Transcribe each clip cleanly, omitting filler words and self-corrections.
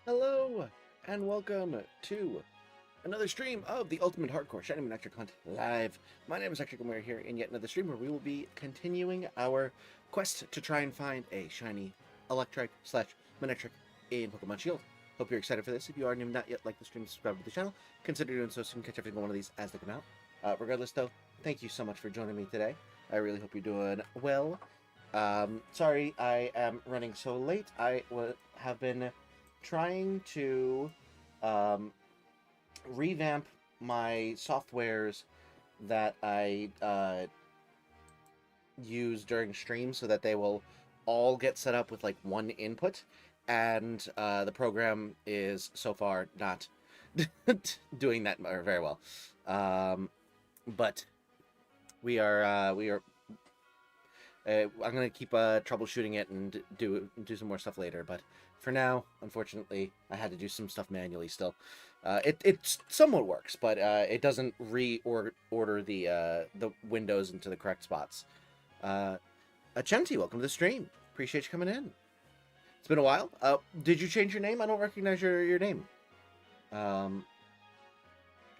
Hello, and welcome to another stream of the Ultimate Hardcore Shiny Manectric Hunting Live. My name is Ectric, and we're here in yet another stream where we will be continuing our quest to try and find a shiny Electric / Manectric in Pokemon Shield. Hope you're excited for this. If you are and have not yet liked the stream, subscribe to the channel. Consider doing so so you can catch every one of these as they come out. Regardless, though, thank you so much for joining me today. I really hope you're doing well. Sorry I am running so late. I have been trying to revamp my softwares that I use during streams so that they will all get set up with like one input, and the program is so far not doing that very well. But we are I'm gonna keep troubleshooting it and do some more stuff later, but for now, unfortunately, I had to do some stuff manually still. It somewhat works, but it doesn't order the windows into the correct spots. Achenti, welcome to the stream. Appreciate you coming in. It's been a while. Did you change your name? I don't recognize your name. Gonna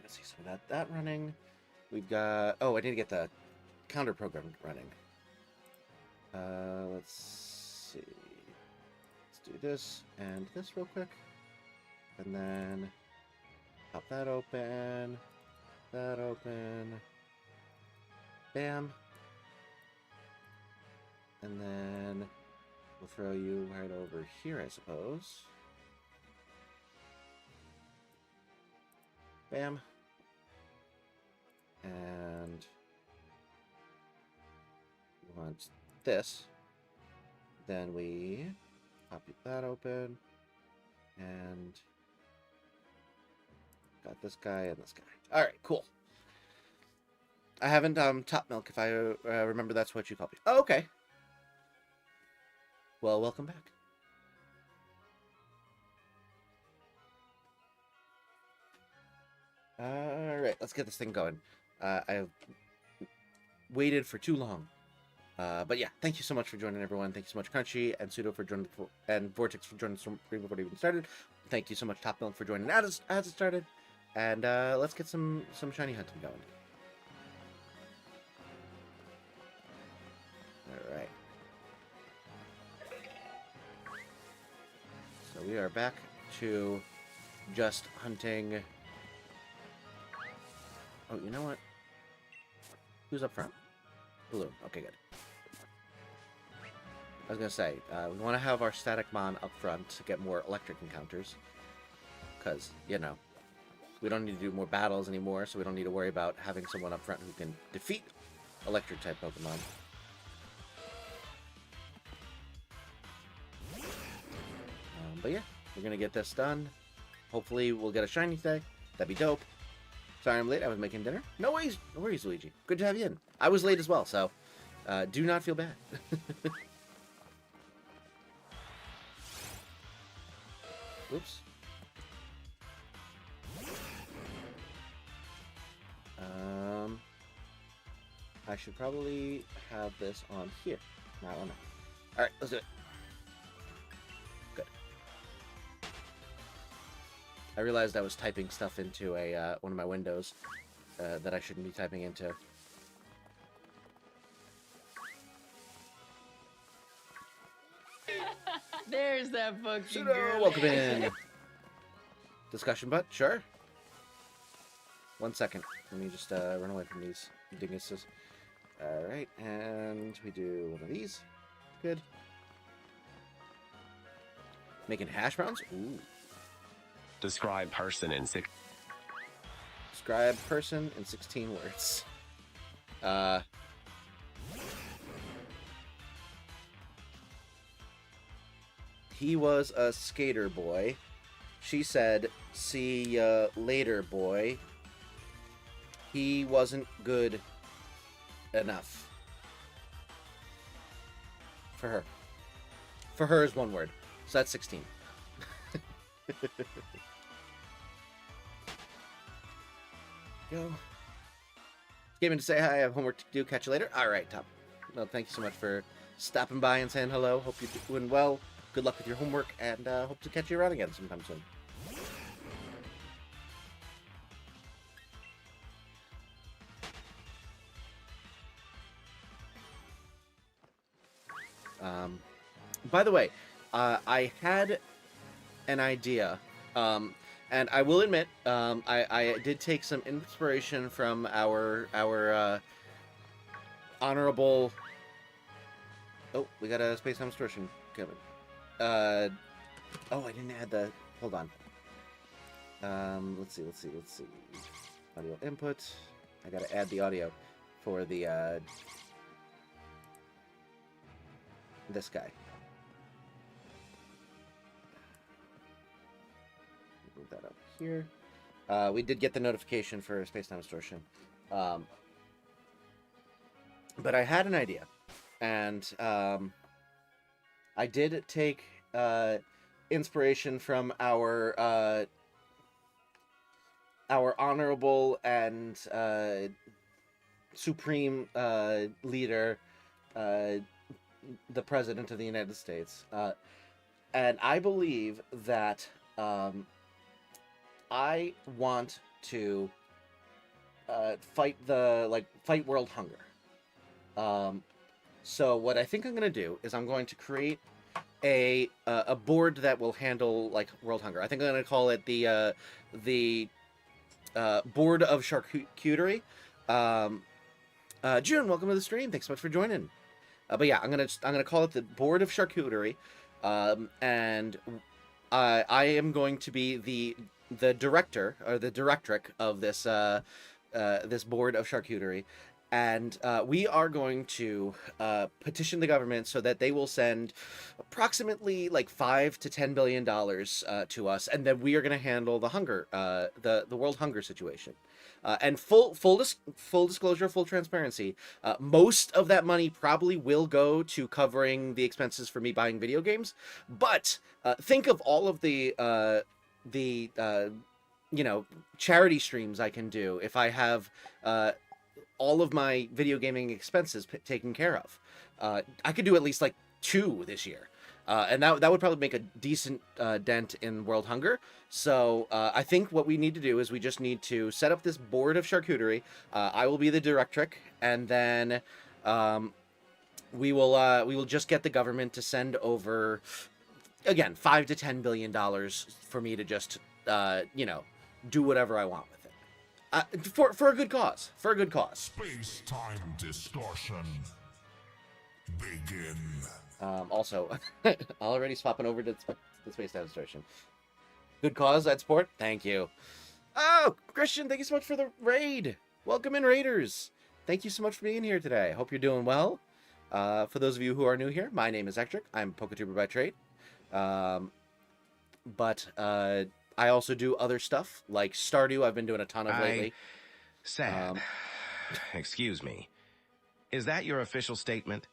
see some of that running. We've got... Oh, I need to get the counter program running. Let's see. Let's do this and this real quick. And then pop that open. That open. Bam. And then we'll throw you right over here, I suppose. Bam. And we want this. Then we pop that open. And got this guy and this guy. Alright, cool. I haven't top milk, if I remember that's what you call me. Oh, okay. Well, welcome back. Alright, let's get this thing going. I've waited for too long. But yeah, thank you so much for joining, everyone. Thank you so much, Crunchy and Pseudo for joining, and Vortex for joining the stream before it even started. Thank you so much, Top Milk, for joining as it started. And let's get some shiny hunting going. All right. So we are back to just hunting. Oh, you know what? Who's up front? Blue. Okay, good. I was gonna say, we want to have our static mon up front to get more electric encounters. Because, you know, we don't need to do more battles anymore, so we don't need to worry about having someone up front who can defeat electric-type Pokemon. But yeah, we're gonna get this done. Hopefully we'll get a shiny today. That'd be dope. Sorry I'm late, I was making dinner. No worries, Luigi. Good to have you in. I was late as well, so do not feel bad. Oops. I should probably have this on here. I don't know. Alright, let's do it. Good. I realized I was typing stuff into a one of my windows that I shouldn't be typing into. There's that fucking Pseudo, girl. welcome in. Discussion bot, sure. 1 second. Let me just run away from these dinguses. Alright, and we do one of these. Good. Making hash browns? Ooh. Describe person in six. Describe person in 16 words. He was a skater boy. She said, "See ya later, boy." He wasn't good enough. For her. For her is one word. So that's 16. Go. Came in to say hi. I have homework to do. Catch you later. All right, Tom. Well, thank you so much for stopping by and saying hello. Hope you're doing well. good luck with your homework, and hope to catch you around again sometime soon. By the way, I had an idea, and I will admit, I did take some inspiration from our honorable. Oh, we got a space time distortion coming. Oh, I didn't add the. Hold on. Let's see. Audio input. I gotta add the audio for the this guy. Move that up here. We did get the notification for space-time distortion, but I had an idea, and I did take inspiration from our honorable and supreme leader, the President of the United States, and I believe that I want to fight world hunger. So what I think I'm gonna do is I'm going to create a board that will handle like world hunger. I think I'm gonna call it the board of charcuterie. June, welcome to the stream. Thanks so much for joining. But yeah, I'm gonna call it the board of charcuterie, and I am going to be the director or the directric of this this board of charcuterie, and we are going to petition the government so that they will send approximately like $5 to $10 billion to us, and then we are going to handle the hunger, the world hunger situation. And full disclosure, full transparency, most of that money probably will go to covering the expenses for me buying video games. But think of all of the you know, charity streams I can do if I have all of my video gaming expenses taken care of. I could do at least like 2 this year. And that would probably make a decent dent in world hunger. So I think what we need to do is we just need to set up this board of charcuterie. I will be the directric, and then we will just get the government to send over, again, $5 to $10 billion for me to just you know, do whatever I want with it, for a good cause. For a good cause. Space-time distortion. Begin. Also, already swapping over to the space time distortion. Good cause, I'd support. Thank you. Oh, Christian, thank you so much for the raid. Welcome in, Raiders. Thank you so much for being here today. Hope you're doing well. For those of you who are new here, my name is Ectric. I'm PokeTuber by trade. But I also do other stuff, like Stardew. I've been doing a ton of lately. Sad. Excuse me. Is that your official statement?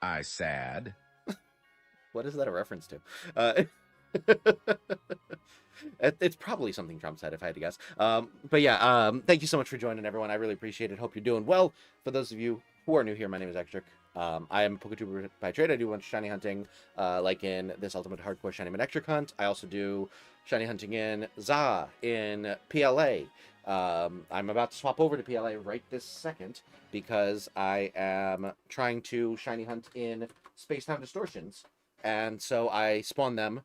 I sad. What is that a reference to? It's probably something Trump said, if I had to guess. But yeah, thank you so much for joining, everyone. I really appreciate it. Hope you're doing well. For those of you who are new here, my name is Ectric. I am a PokeTuber by trade. I do a bunch of shiny hunting, like in this Ultimate Hardcore Shiny Manectric Hunt. I also do shiny hunting in ZA, in PLA. I'm about to swap over to PLA right this second because I am trying to shiny hunt in Space-Time Distortions, and so I spawn them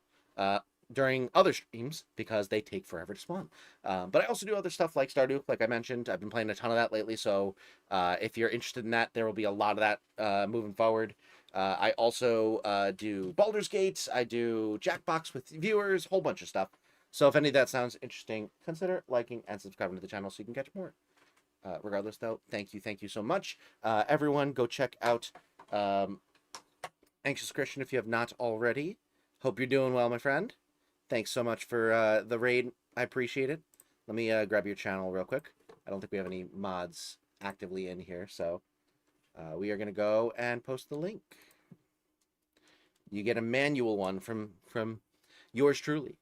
during other streams because they take forever to spawn. But I also do other stuff like Stardew, like I mentioned. I've been playing a ton of that lately, so if you're interested in that, there will be a lot of that moving forward. I also do Baldur's Gate, I do Jackbox with viewers, whole bunch of stuff. So if any of that sounds interesting, consider liking and subscribing to the channel so you can catch more. Regardless, though, thank you so much. Everyone, go check out Anxious Christian if you have not already. Hope you're doing well, my friend. Thanks so much for the raid. I appreciate it. Let me grab your channel real quick. I don't think we have any mods actively in here, so we are going to go and post the link. You get a manual one from yours truly.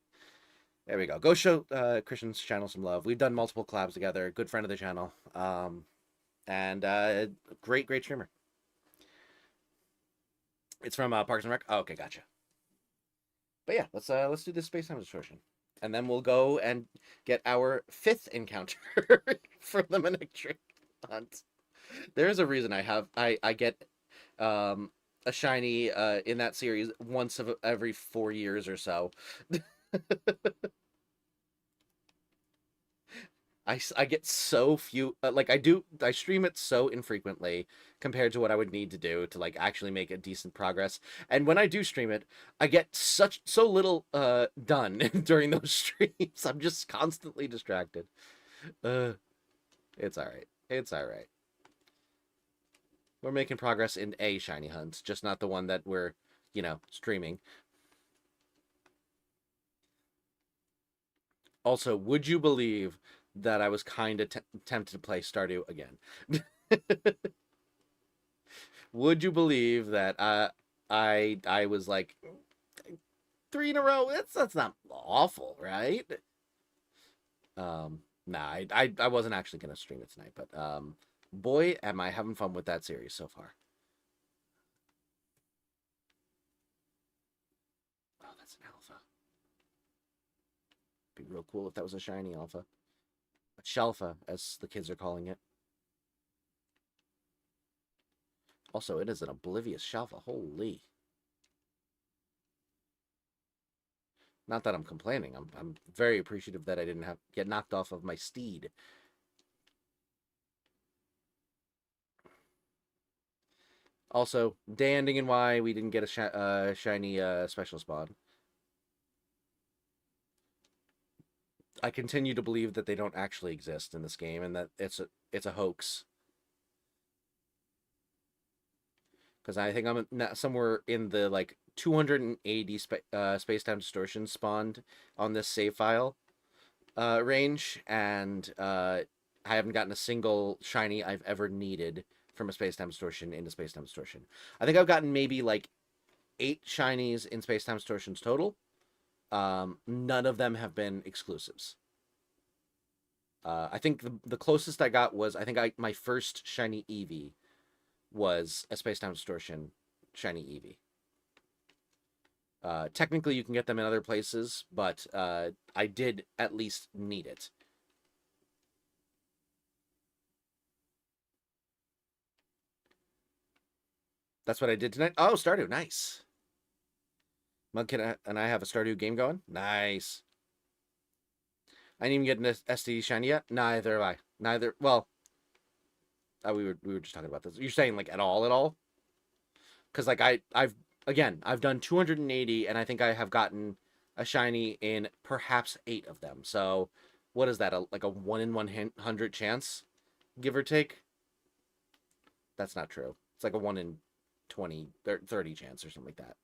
There we go. Go show Christian's channel some love. We've done multiple collabs together. Good friend of the channel. And great streamer. It's from Parks and Rec. Oh, okay, gotcha. But yeah, let's do this space time distortion, and then we'll go and get our 5th encounter for the Manectric hunt. There's a reason I get a shiny in that series once of every 4 years or so. I get so few, like I stream it so infrequently compared to what I would need to do to like actually make a decent progress. And when I do stream it, I get so little done during those streams. I'm just constantly distracted. Uh, it's all right. It's all right. We're making progress in a shiny hunt, just not the one that we're, streaming. Also, would you believe that I was kind of tempted to play Stardew again? Would you believe that I was like 3 in a row? That's not awful, right? Nah, I wasn't actually gonna stream it tonight, but boy, am I having fun with that series so far. Oh, that's an alpha. Be real cool if that was a shiny alpha. A shelfa, as the kids are calling it. Also, it is an oblivious shelfa. Holy. Not that I'm complaining. I'm very appreciative that I didn't get knocked off of my steed. Also, day ending in Y, we didn't get a shiny special spawn. I continue to believe that they don't actually exist in this game and that it's a hoax. Because I think I'm somewhere in the like 280 space-time distortion spawned on this save file range, and I haven't gotten a single shiny I've ever needed from a space-time distortion into space-time distortion. I think I've gotten maybe like 8 shinies in space-time distortions total. None of them have been exclusives. I think the closest I got was my first shiny Eevee was a space-time distortion shiny Eevee. Technically, you can get them in other places, but I did at least need it. That's what I did tonight. Oh, Stardew, nice. Mudkid and I have a Stardew game going. Nice. I didn't even get an SD shiny yet. Neither have I. Neither. Well, we were just talking about this. You're saying like at all? Because like I've done 280, and I think I have gotten a shiny in perhaps 8 of them. So, what is that? Like a 1 in 100 chance, give or take. That's not true. It's like a 1 in 20, 30 chance or something like that.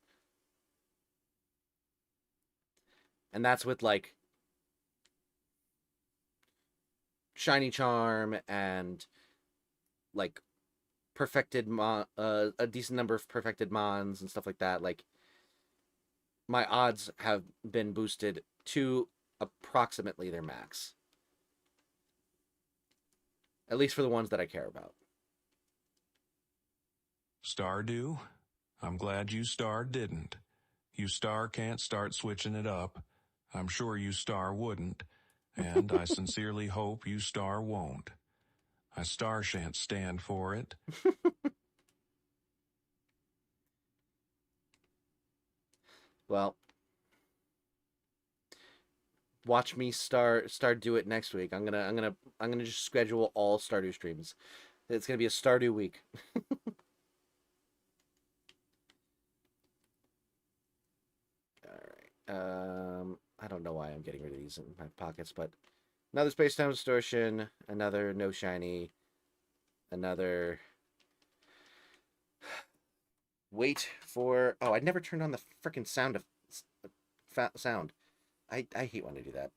And that's with like shiny charm and like perfected a decent number of perfected mons and stuff like that. Like my odds have been boosted to approximately their max, at least for the ones that I care about. Stardew, I'm glad you Star didn't. You Star can't start switching it up. I'm sure you Star wouldn't, and I sincerely hope you Star won't. I Star shan't stand for it. Well, watch me start do it next week. I'm gonna just schedule all Stardew streams. It's gonna be a Stardew week. All right. I don't know why I'm getting rid of these in my pockets, but another space-time distortion, another no shiny, another. Wait for. Oh, I never turned on the freaking sound. I hate when I do that.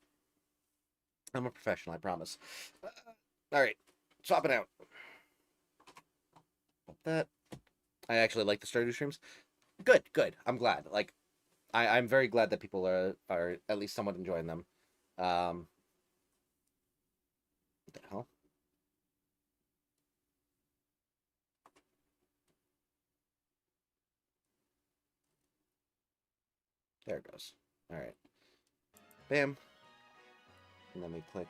I'm a professional, I promise. All right, swap it out. That I actually like the Stardew streams. Good, good. I'm glad. Like, I'm very glad that people are at least somewhat enjoying them. What the hell? There it goes. All right. Bam. And then we click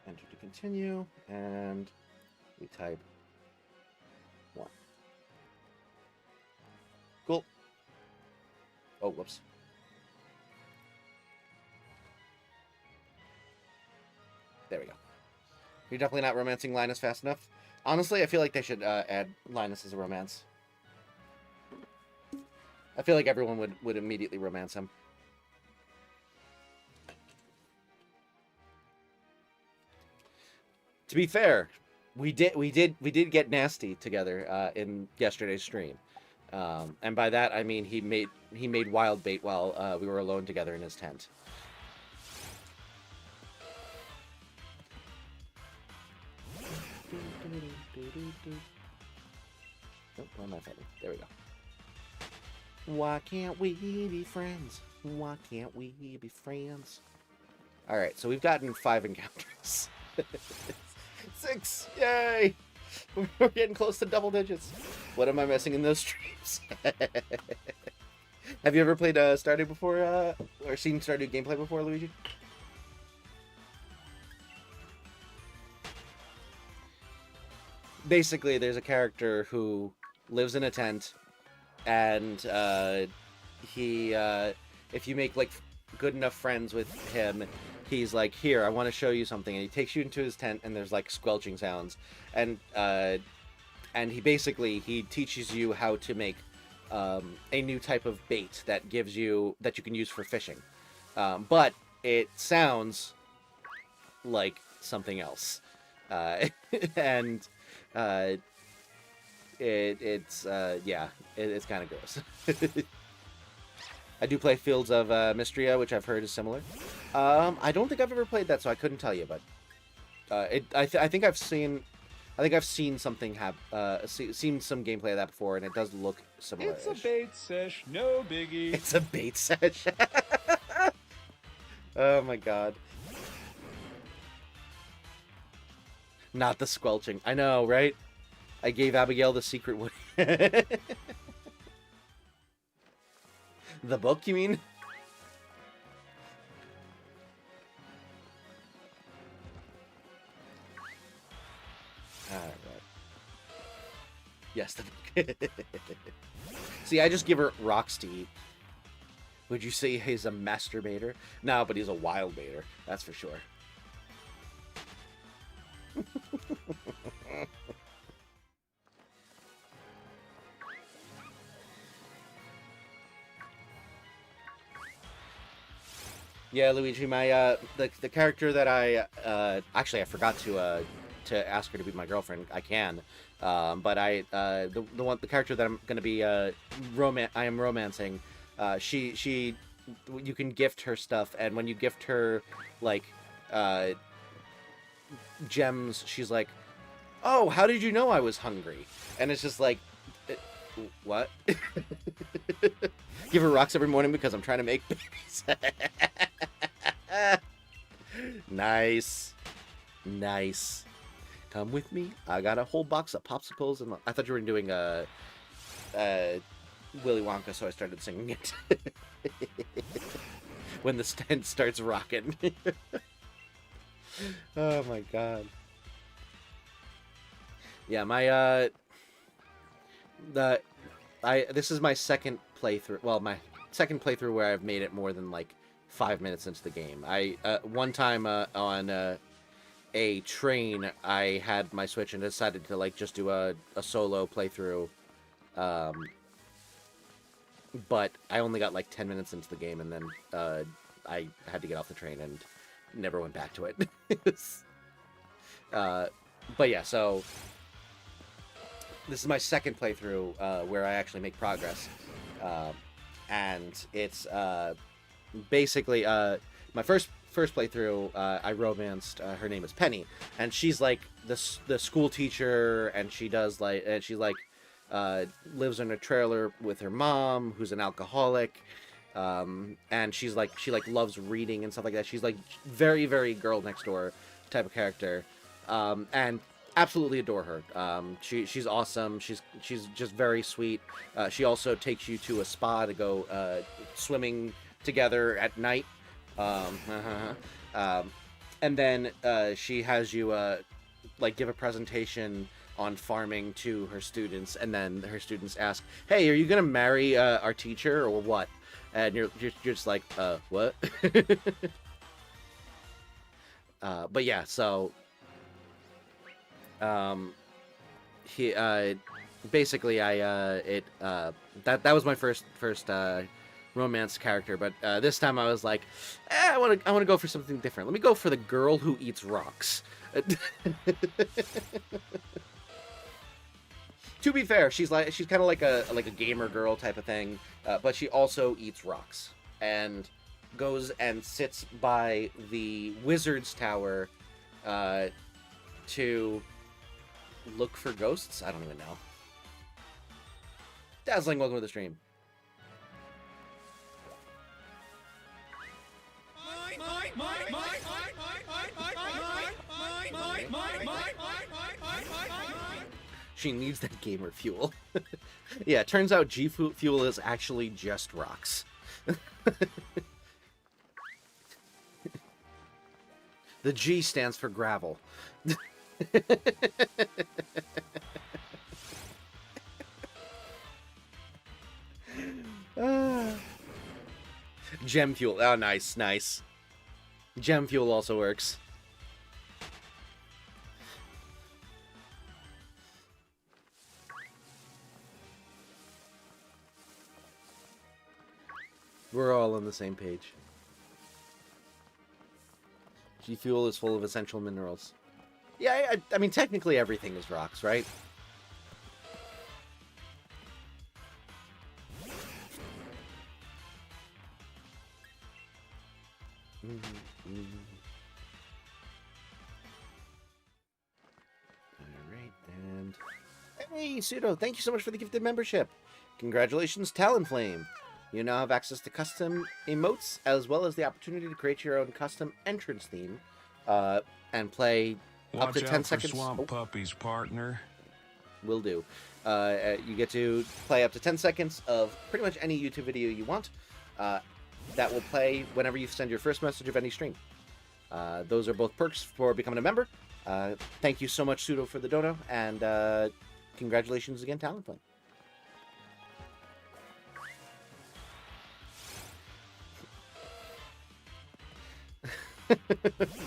enter to continue, and we type 1. Cool. Oh, whoops. There we go. You're definitely not romancing Linus fast enough. Honestly, I feel like they should add Linus as a romance. I feel like everyone would immediately romance him. To be fair, we did get nasty together in yesterday's stream, and by that I mean he made wild bait while we were alone together in his tent. Oh, where am I fighting? There we go. Why can't we be friends? Why can't we be friends? All right, so we've gotten 5 encounters. 6! Yay! We're getting close to double digits. What am I missing in those streams? Have you ever played Stardew before, or seen Stardew gameplay before, Luigi? Basically, there's a character who lives in a tent, and if you make like good enough friends with him, he's like, here, I want to show you something, and he takes you into his tent, and there's like squelching sounds, and he teaches you how to make a new type of bait that you can use for fishing, but it sounds like something else, and it's kind of gross. I do play Fields of Mystria, which I've heard is similar. I don't think I've ever played that, so I couldn't tell you. But I think I've seen something seen some gameplay of that before, and it does look similar. It's a bait sesh, no biggie. It's a bait sesh. Oh my god. Not the squelching. I know, right? I gave Abigail the secret wood. The book, you mean? Alright. Yes, the book. See, I just give her rocks to eat. Would you say he's a masturbator? No, but he's a wild baiter. That's for sure. Yeah, Luigi, my the character that I actually I forgot to ask her to be my girlfriend. I can, but the character that I'm gonna be I am romancing. She you can gift her stuff, and when you gift her like gems, she's like, "Oh, how did you know I was hungry?" And it's just like, what? Give her rocks every morning because I'm trying to make babies. Nice. Come with me. I got a whole box of popsicles, and I thought you were doing Willy Wonka, so I started singing it. When the tent starts rocking. Oh my god. Yeah, my this is my second playthrough. Well, my second playthrough where I've made it more than like 5 minutes into the game. One time on a train, I had my Switch and decided to like just do a solo playthrough. But I only got like 10 minutes into the game, and then I had to get off the train and never went back to it. But yeah, so this is my second playthrough where I actually make progress, and it's basically my first playthrough. I romanced her name is Penny, and she's like the school teacher, and she does like, and she like lives in a trailer with her mom, who's an alcoholic, and she loves reading and stuff like that. She's like very, very girl next door type of character, and absolutely adore her. She's awesome. She's just very sweet. She also takes you to a spa to go swimming together at night. And then she has you like give a presentation on farming to her students, and then her students ask, "Hey, are you gonna marry our teacher or what?" And you're just like, what? But yeah, so he basically that was my first romance character, but this time I was like, I want to go for something different. Let me go for the girl who eats rocks. To be fair, she's kind of like a gamer girl type of thing, but she also eats rocks and goes and sits by the wizard's tower to look for ghosts. I don't even know. Dazzling, welcome to the stream. She needs that gamer fuel. Yeah, it turns out G fuel is actually just rocks. The G stands for gravel. Gem fuel. Oh, nice, nice. Gem fuel also works. We're all on the same page. G fuel is full of essential minerals. Yeah, I mean, technically everything is rocks, right? Alright, and... Hey, Pseudo, thank you so much for the gifted membership. Congratulations, Talonflame. You now have access to custom emotes, as well as the opportunity to create your own custom entrance theme, and play up to 10 seconds. Watch out for swamp puppies, partner. Will do. You get to play up to 10 seconds of pretty much any YouTube video you want. That will play whenever you send your first message of any stream. Those are both perks for becoming a member. Thank you so much, Pseudo, for the dono, and congratulations again, Talonflame.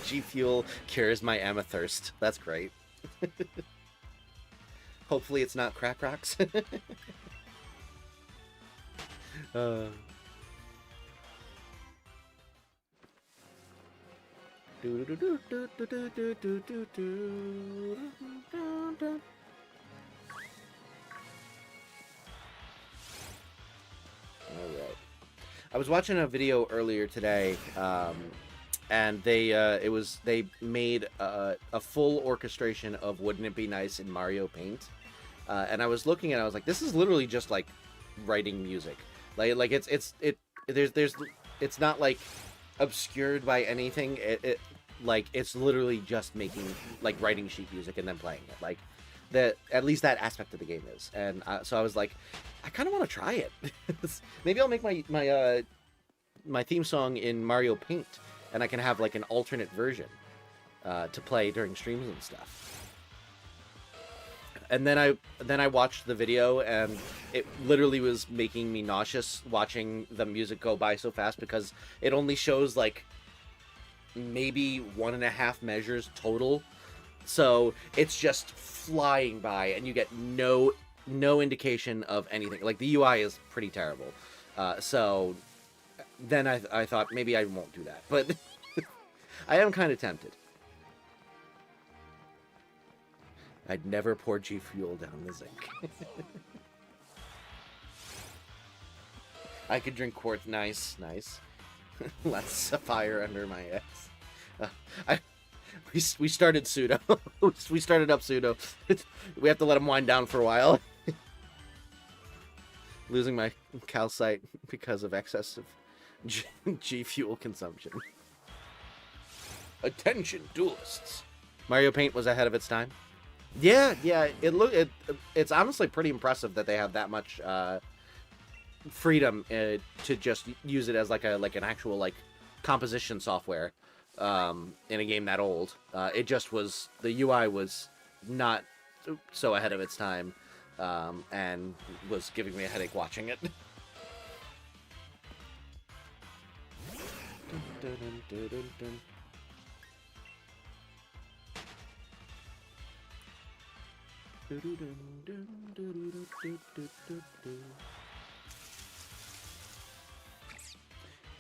G Fuel cures my amethyst. That's great. Hopefully it's not crack rocks. Alright. I was watching a video earlier today, and they made a full orchestration of "Wouldn't It Be Nice" in Mario Paint, and I was looking at it, I was like, this is literally just like writing music, like it's not like obscured by anything. Like it's literally just making like writing sheet music and then playing it. Like at least that aspect of the game is, and so I was like, I kind of want to try it. Maybe I'll make my theme song in Mario Paint, and I can have like an alternate version to play during streams and stuff. And then I watched the video, and it literally was making me nauseous watching the music go by so fast, because it only shows like maybe 1.5 measures total, so it's just flying by, and you get no indication of anything. Like the UI is pretty terrible. So then I thought maybe I won't do that, but I am kind of tempted. I'd never pour G Fuel down the zinc. I could drink quartz. Nice. Let's sapphire under my ass. We started Pseudo. We started up Pseudo. We have to let him wind down for a while. Losing my calcite because of excessive G Fuel consumption. Attention, duelists. Mario Paint was ahead of its time. Yeah, it's honestly pretty impressive that they have that much freedom to just use it as like an actual like composition software in a game that old. It just was the UI was not so ahead of its time, and was giving me a headache watching it.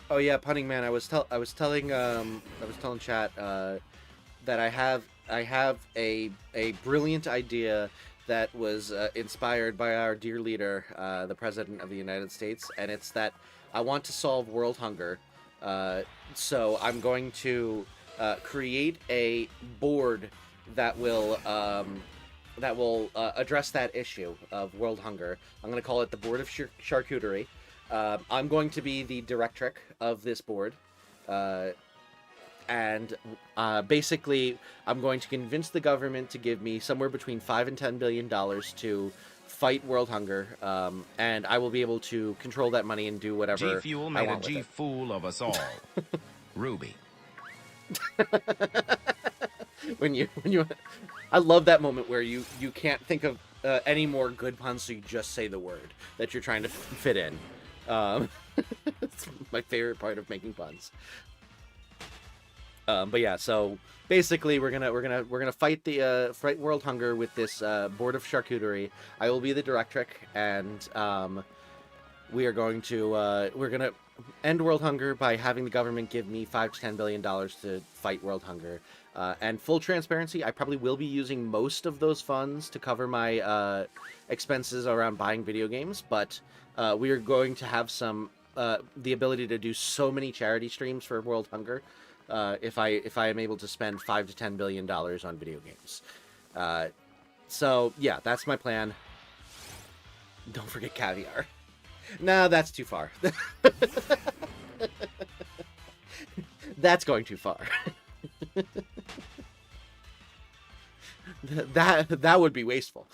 Oh yeah, punning man. I was telling chat that I have a brilliant idea that was inspired by our dear leader, the President of the United States, and it's that I want to solve world hunger. So I'm going to create a board that will address that issue of world hunger. I'm going to call it the Board of Charcuterie. I'm going to be the directric of this board. And basically, I'm going to convince the government to give me somewhere between $5 and $10 billion to fight world hunger, and I will be able to control that money and do whatever G Fuel I made a want with G it. fool of us all. Ruby. when you, I love that moment where you can't think of any more good puns, so you just say the word that you're trying to fit in. It's my favorite part of making puns. But yeah, so basically we're gonna fight the fight world hunger with this board of charcuterie. I will be the directric, and we're gonna end world hunger by having the government give me $5 to $10 billion to fight world hunger. And full transparency, I probably will be using most of those funds to cover my expenses around buying video games, but we are going to have some the ability to do so many charity streams for world hunger. If I am able to spend $5 to $10 billion on video games. So yeah, that's my plan. Don't forget caviar. No, that's too far. That's going too far. That would be wasteful.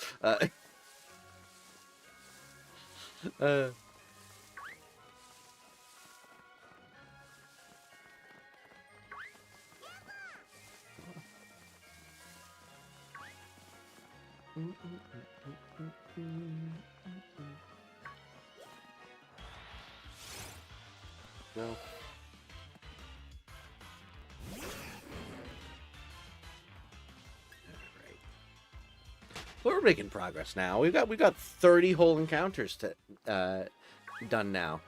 No. We're making progress now. We've got 30 whole encounters to done now.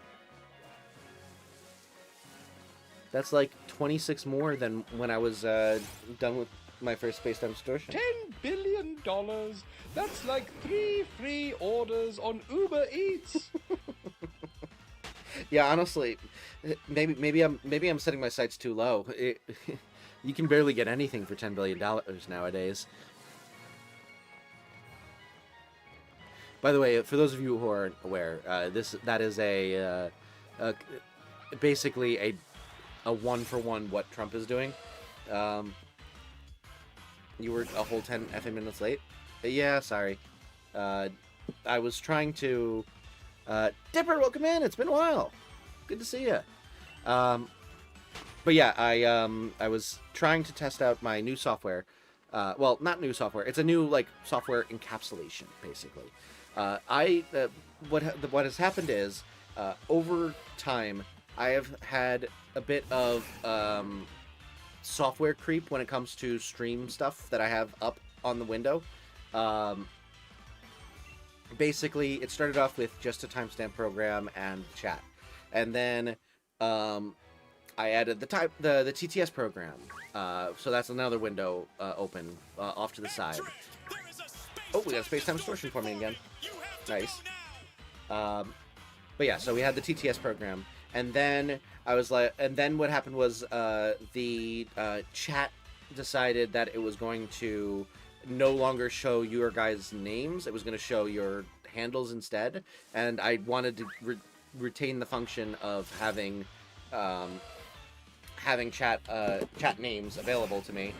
That's like 26 more than when I was done with my first Space-Time Distortion. $10 billion? That's like 3 free orders on Uber Eats. Yeah, honestly, maybe I'm setting my sights too low. You can barely get anything for $10 billion nowadays. By the way, for those of you who aren't aware, that is basically a 1-for-1 what Trump is doing. You were a whole 10 effing minutes late. Yeah, sorry. I was trying to. Dipper, welcome in. It's been a while. Good to see you. But yeah, I was trying to test out my new software. Well, not new software. It's a new like software encapsulation, basically. What has happened is over time I have had a bit of software creep when it comes to stream stuff that I have up on the window. Basically, it started off with just a timestamp program and chat, and then I added the TTS program. So that's another window open off to the side. Oh, we got a Space-Time Distortion forming again. Nice. But yeah, so we had the TTS program, and then I was like, and then what happened was the chat decided that it was going to no longer show your guys' names. It was going to show your handles instead, and I wanted to retain the function of having chat names available to me.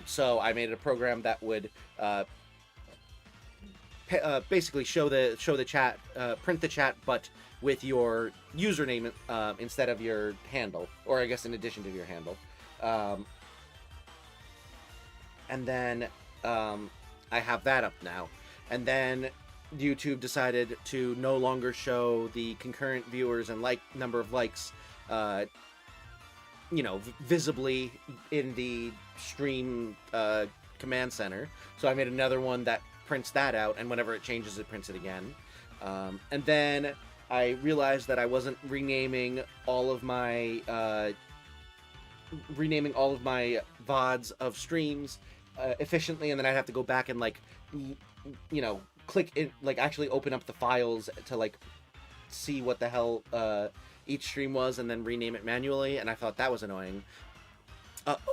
So I made a program that would basically show the chat, print the chat, but with your username instead of your handle, or I guess in addition to your handle. And then I have that up now. And then YouTube decided to no longer show the concurrent viewers and number of likes, visibly in the stream command center. So I made another one that prints that out, and whenever it changes, it prints it again. And then I realized that I wasn't renaming all of my VODs of streams efficiently, and then I'd have to go back and click it, actually open up the files to see what the hell each stream was, and then rename it manually, and I thought that was annoying.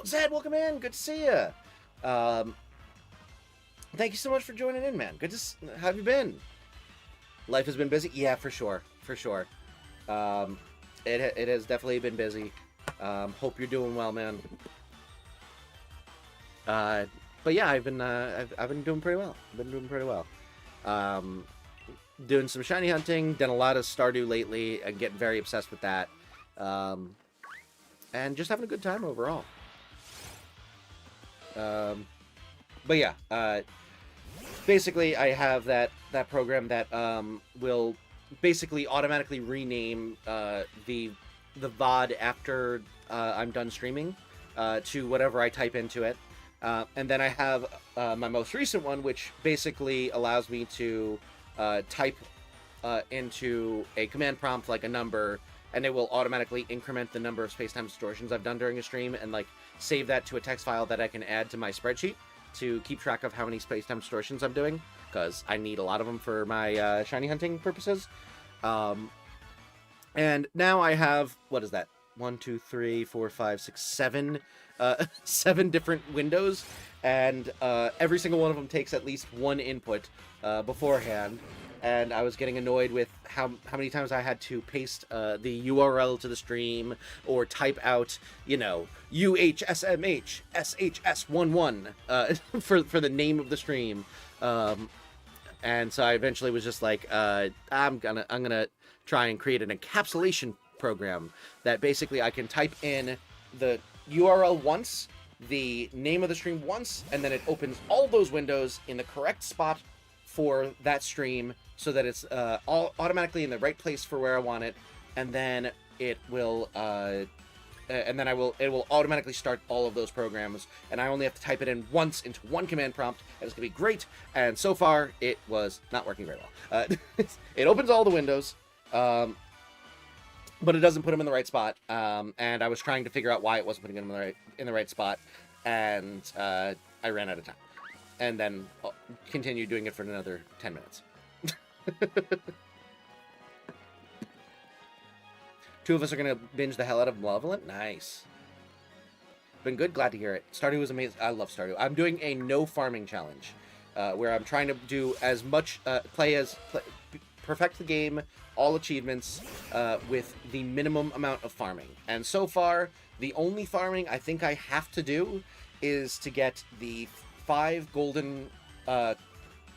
Zed, welcome in. Good to see you. Thank you so much for joining in, man. Good to how have you been? Life has been busy? Yeah, for sure. It has definitely been busy. Hope you're doing well, man. But yeah, I've been doing pretty well. Doing some shiny hunting, done a lot of Stardew lately, and getting very obsessed with that. And just having a good time overall. But yeah, basically I have that program that will basically automatically rename the VOD after I'm done streaming to whatever I type into it. And then I have my most recent one, which basically allows me to type into a command prompt like a number, and it will automatically increment the number of space-time distortions I've done during a stream, and save that to a text file that I can add to my spreadsheet to keep track of how many space-time distortions I'm doing, because I need a lot of them for my shiny hunting purposes. And now I have, what is that? 1, 2, 3, 4, 5, 6, 7 7 different windows, and every single one of them takes at least one input beforehand, and I was getting annoyed with how many times I had to paste the URL to the stream, or type out, UHSMH SHS11 for the name of the stream, and so I eventually was just like, I'm gonna try and create an encapsulation program that basically I can type in the URL once, the name of the stream once, and then it opens all those windows in the correct spot for that stream, so that it's all automatically in the right place for where I want it, and then it will it will automatically start all of those programs, and I only have to type it in once into one command prompt, and it's gonna be great. And so far it was not working very well. It opens all the windows, but it doesn't put them in the right spot, and I was trying to figure out why it wasn't putting them in the right spot, and I ran out of time, and then continued doing it for another 10 minutes. 2 of us are gonna binge the hell out of Malevolent. Nice. Been good. Glad to hear it. Stardew was amazing. I love Stardew. I'm doing a no farming challenge, where I'm trying to do as much perfect the game, all achievements, with the minimum amount of farming. And so far, the only farming I think I have to do is to get the 5 golden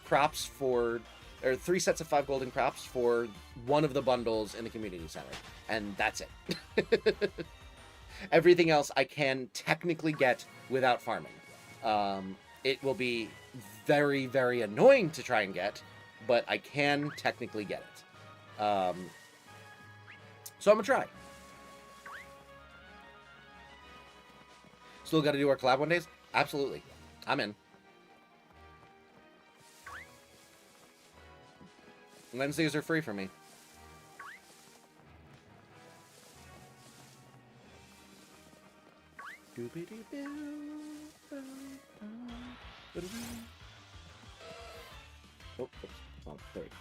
crops for, or 3 sets of 5 golden crops for one of the bundles in the community center, and that's it. Everything else I can technically get without farming. It will be very, very annoying to try and get, but I can technically get it. So I'm gonna try. Still got to do our collab one days? Absolutely. I'm in. Wednesdays are free for me. Oh, oops. Oh, there we go.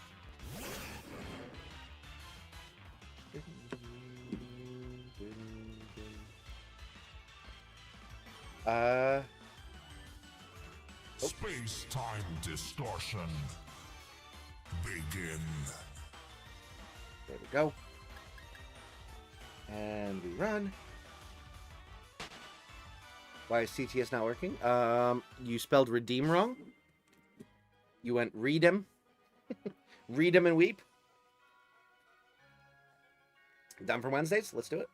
Space-time distortion. Begin. There we go. And we run. Why is CTS not working? You spelled redeem wrong. You went read him. Read him and weep. Done for Wednesdays? Let's do it.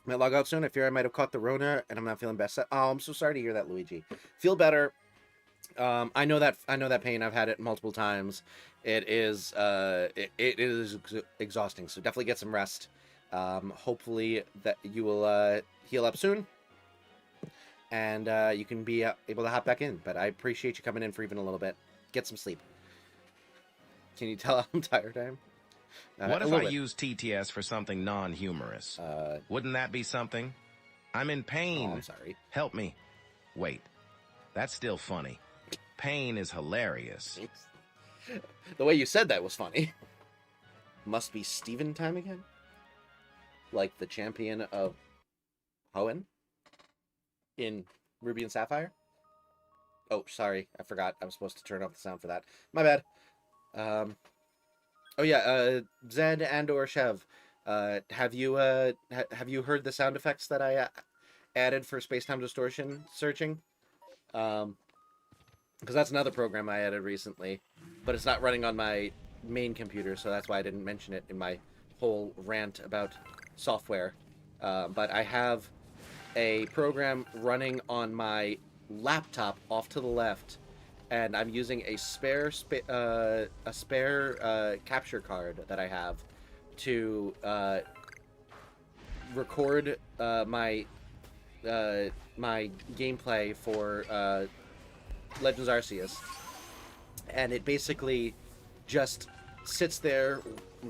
Might log out soon. I fear I might have caught the Rona and I'm not feeling best. Oh, I'm so sorry to hear that, Luigi. Feel better. I know that pain. I've had it multiple times. It is exhausting. So definitely get some rest. Hopefully that you will heal up soon, and you can be able to hop back in. But I appreciate you coming in for even a little bit. Get some sleep. Can you tell I'm tired I am? What if I use TTS for something non-humorous? Wouldn't that be something? I'm in pain. Oh, I'm sorry. Help me. Wait, that's still funny. Pain is hilarious. The way you said that was funny. Must be Steven time again? Like the champion of Hoenn in Ruby and Sapphire? Oh, sorry. I forgot. I was supposed to turn off the sound for that. My bad. Oh yeah, Zed and or Shev, have you heard the sound effects that I added for space-time distortion searching? Because that's another program I added recently, but it's not running on my main computer, so that's why I didn't mention it in my whole rant about software. But I have a program running on my laptop off to the left, and I'm using a spare capture card that I have to record my gameplay for Legends Arceus, and it basically just sits there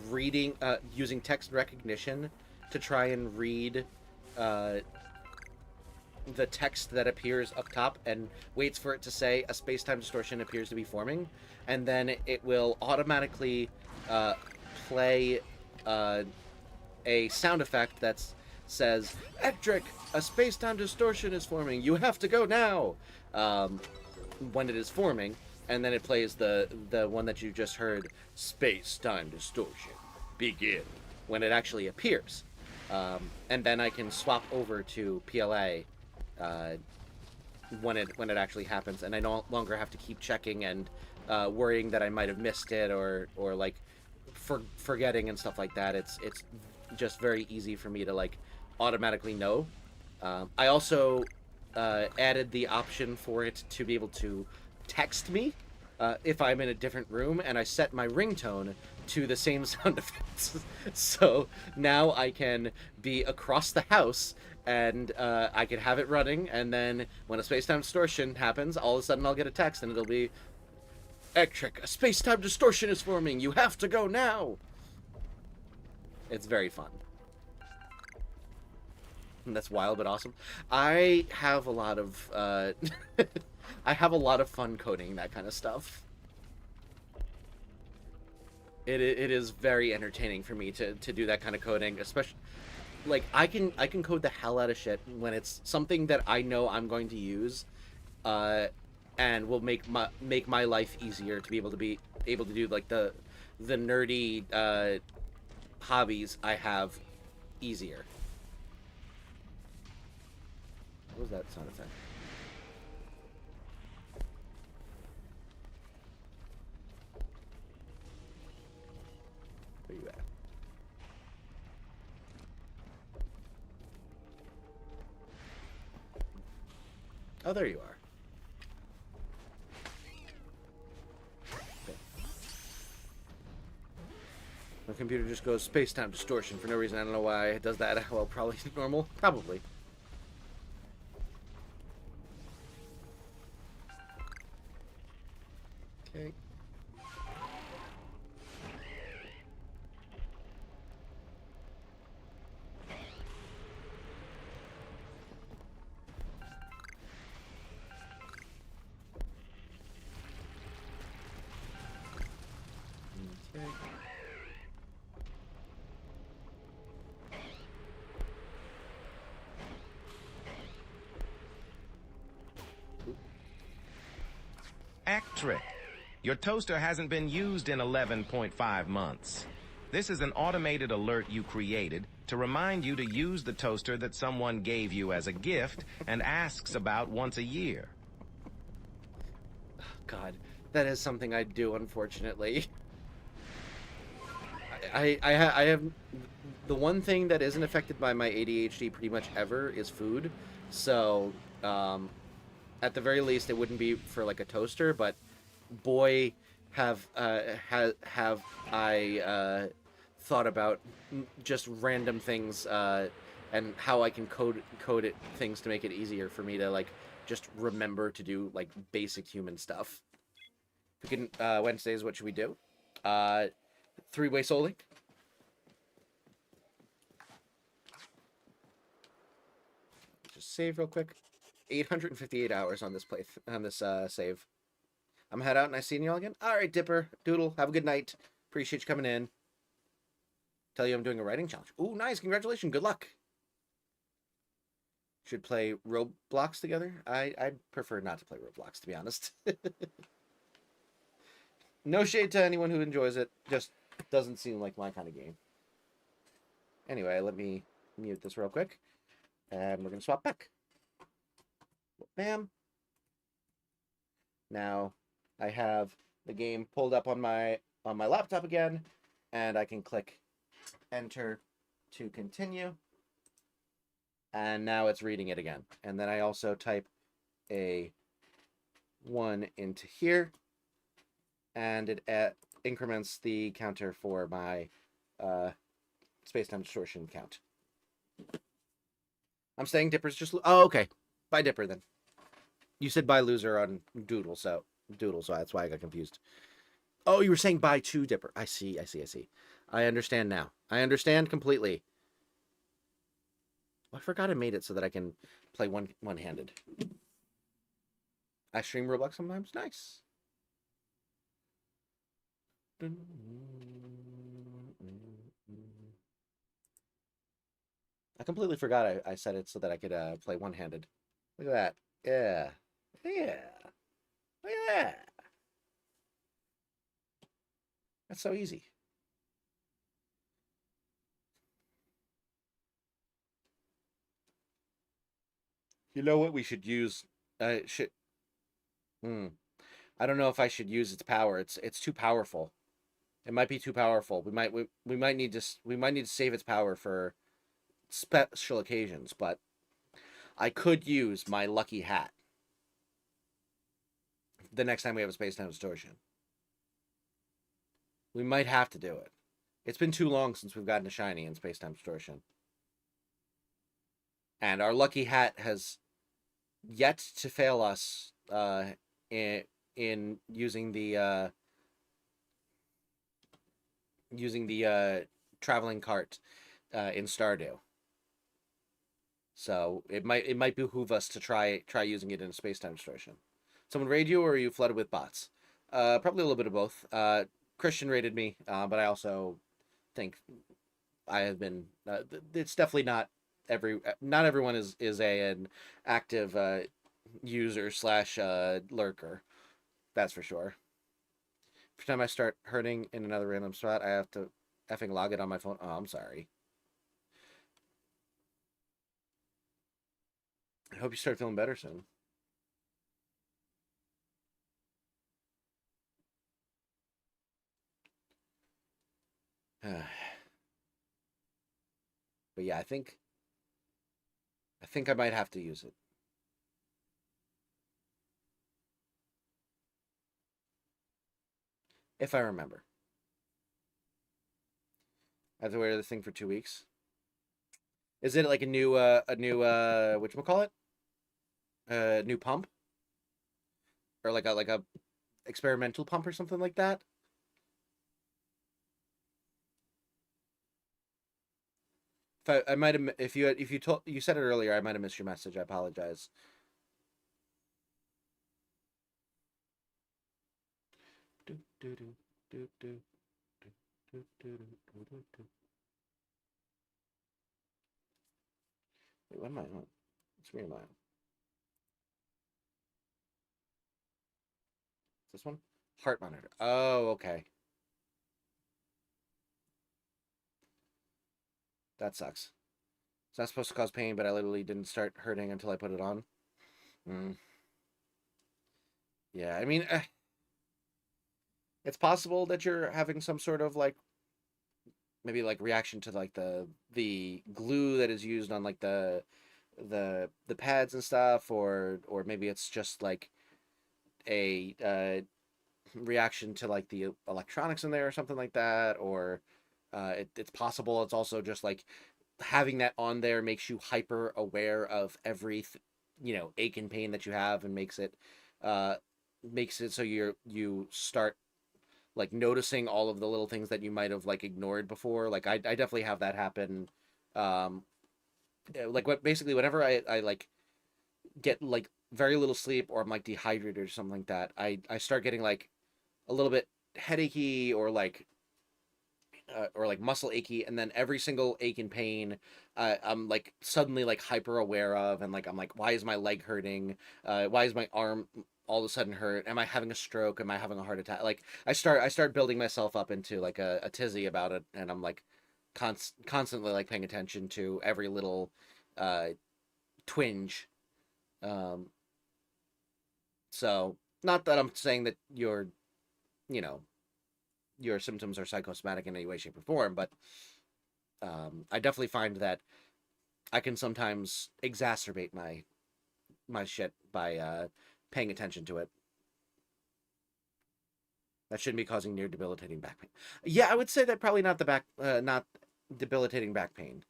reading, using text recognition to try and read the text that appears up top and waits for it to say a space-time distortion appears to be forming, and then it will automatically play a sound effect that says, "Ectric, a space-time distortion is forming. You have to go now." When it is forming, and then it plays the one that you just heard, "Space-time distortion, begin," when it actually appears. And then I can swap over to PLA when it actually happens, and I no longer have to keep checking and worrying that I might have missed it or like forgetting and stuff like that. It's just very easy for me to like automatically know. I also added the option for it to be able to text me if I'm in a different room, and I set my ringtone to the same sound effects. So now I can be across the house and I can have it running, and then when a space-time distortion happens, all of a sudden I'll get a text and it'll be, "Ectric, a space-time distortion is forming. You have to go now." It's very fun. And that's wild but awesome. I have a lot of I have a lot of fun coding that kind of stuff. It is very entertaining for me to do that kind of coding, especially like I can code the hell out of shit when it's something that I know I'm going to use, and will make my life easier to be able to do like the nerdy hobbies I have easier. What was that sound effect? Where you at? Oh, there you are. Okay. My computer just goes space-time distortion for no reason. I don't know why it does that. Well, probably normal. Probably. Okay. Ectric, your toaster hasn't been used in 11.5 months. This is an automated alert you created to remind you to use the toaster that someone gave you as a gift and asks about once a year. God, that is something I do, unfortunately. I have the one thing that isn't affected by my ADHD pretty much ever is food. So, at the very least, it wouldn't be for like a toaster, but boy, have I thought about just random things and how I can code it things to make it easier for me to like just remember to do like basic human stuff. We can Wednesdays. What should we do? Three-way soul link. Just save real quick. 858 hours on this save. I'm head out and I seen y'all again. All right, Dipper, Doodle, have a good night. Appreciate you coming in. Tell you I'm doing a writing challenge. Ooh, nice. Congratulations. Good luck. Should play Roblox together. I prefer not to play Roblox, to be honest. No shade to anyone who enjoys it. Just doesn't seem like my kind of game. Anyway, let me mute this real quick. And we're going to swap back. Bam. Now, I have the game pulled up on my laptop again. And I can click enter to continue. And now it's reading it again. And then I also type a 1 into here. And it increments the counter for my space-time distortion count. I'm saying Dipper's just... Oh, okay. Bye, Dipper, then. You said bye, loser, on Doodle, so that's why I got confused. Oh, you were saying bye to Dipper. I see. I understand now. I understand completely. I forgot I made it so that I can play one-handed. I stream Roblox sometimes. Nice. I completely forgot I set it so that I could play one-handed. Look at that. Yeah. Look at that. That's so easy. You know what we should use? I don't know if I should use its power. It's too powerful. It might be too powerful. We might need to save its power for special occasions, but I could use my lucky hat the next time we have a space-time distortion. We might have to do it. It's been too long since we've gotten a shiny in space-time distortion. And our lucky hat has yet to fail us in using the traveling cart in Stardew. So it might behoove us to try using it in a space-time distortion. Someone raid you, or are you flooded with bots? Probably a little bit of both. Christian raided me, but I also think I have been. It's definitely not everyone is an active user / lurker. That's for sure. Every time I start hurting in another random spot, I have to effing log it on my phone. Oh, I'm sorry. I hope you start feeling better soon. But yeah, I think I might have to use it. If I remember. I have to wear this thing for 2 weeks. Is it like a new whatchamacallit? New pump? Or like a experimental pump or something like that? I might have, if you said it earlier, I might have missed your message. I apologize. Wait, what am I on? Which screen am I on? This one? Heart monitor. Oh, okay. That sucks. It's not supposed to cause pain, but I literally didn't start hurting until I put it on. Yeah, I mean, it's possible that you're having some sort of like maybe like reaction to like the glue that is used on like the pads and stuff, or maybe it's just like a reaction to like the electronics in there or something like that, or it's possible it's also just like having that on there makes you hyper aware of every ache and pain that you have, and makes it so you start like noticing all of the little things that you might have like ignored before. Like I definitely have that happen. Like basically whenever I like get like very little sleep, or I'm like dehydrated or something like that, I start getting like a little bit headachy, or like muscle achy, and then every single ache and pain I'm like suddenly like hyper aware of, and like I'm like, why is my leg hurting? Why is my arm all of a sudden hurt? Am I having a stroke? Am I having a heart attack? Like I start building myself up into like a tizzy about it, and I'm like constantly like paying attention to every little twinge. So not that I'm saying that your symptoms are psychosomatic in any way, shape, or form, but I definitely find that I can sometimes exacerbate my shit by paying attention to it. That shouldn't be causing near debilitating back pain. Yeah, I would say that probably not not debilitating back pain.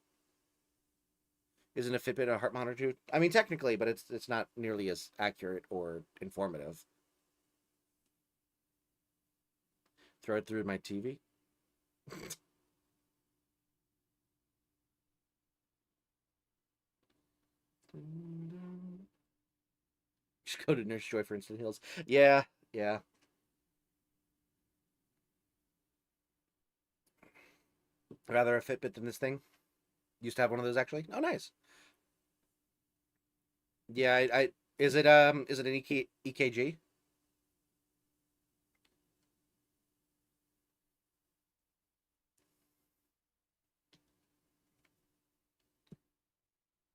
Isn't a Fitbit a heart monitor too? I mean, technically, but it's not nearly as accurate or informative. Throw it through my TV. Just go to Nurse Joy for instant heals. Yeah. Rather a Fitbit than this thing. Used to have one of those actually. Oh, nice. Yeah, I is it an EKG?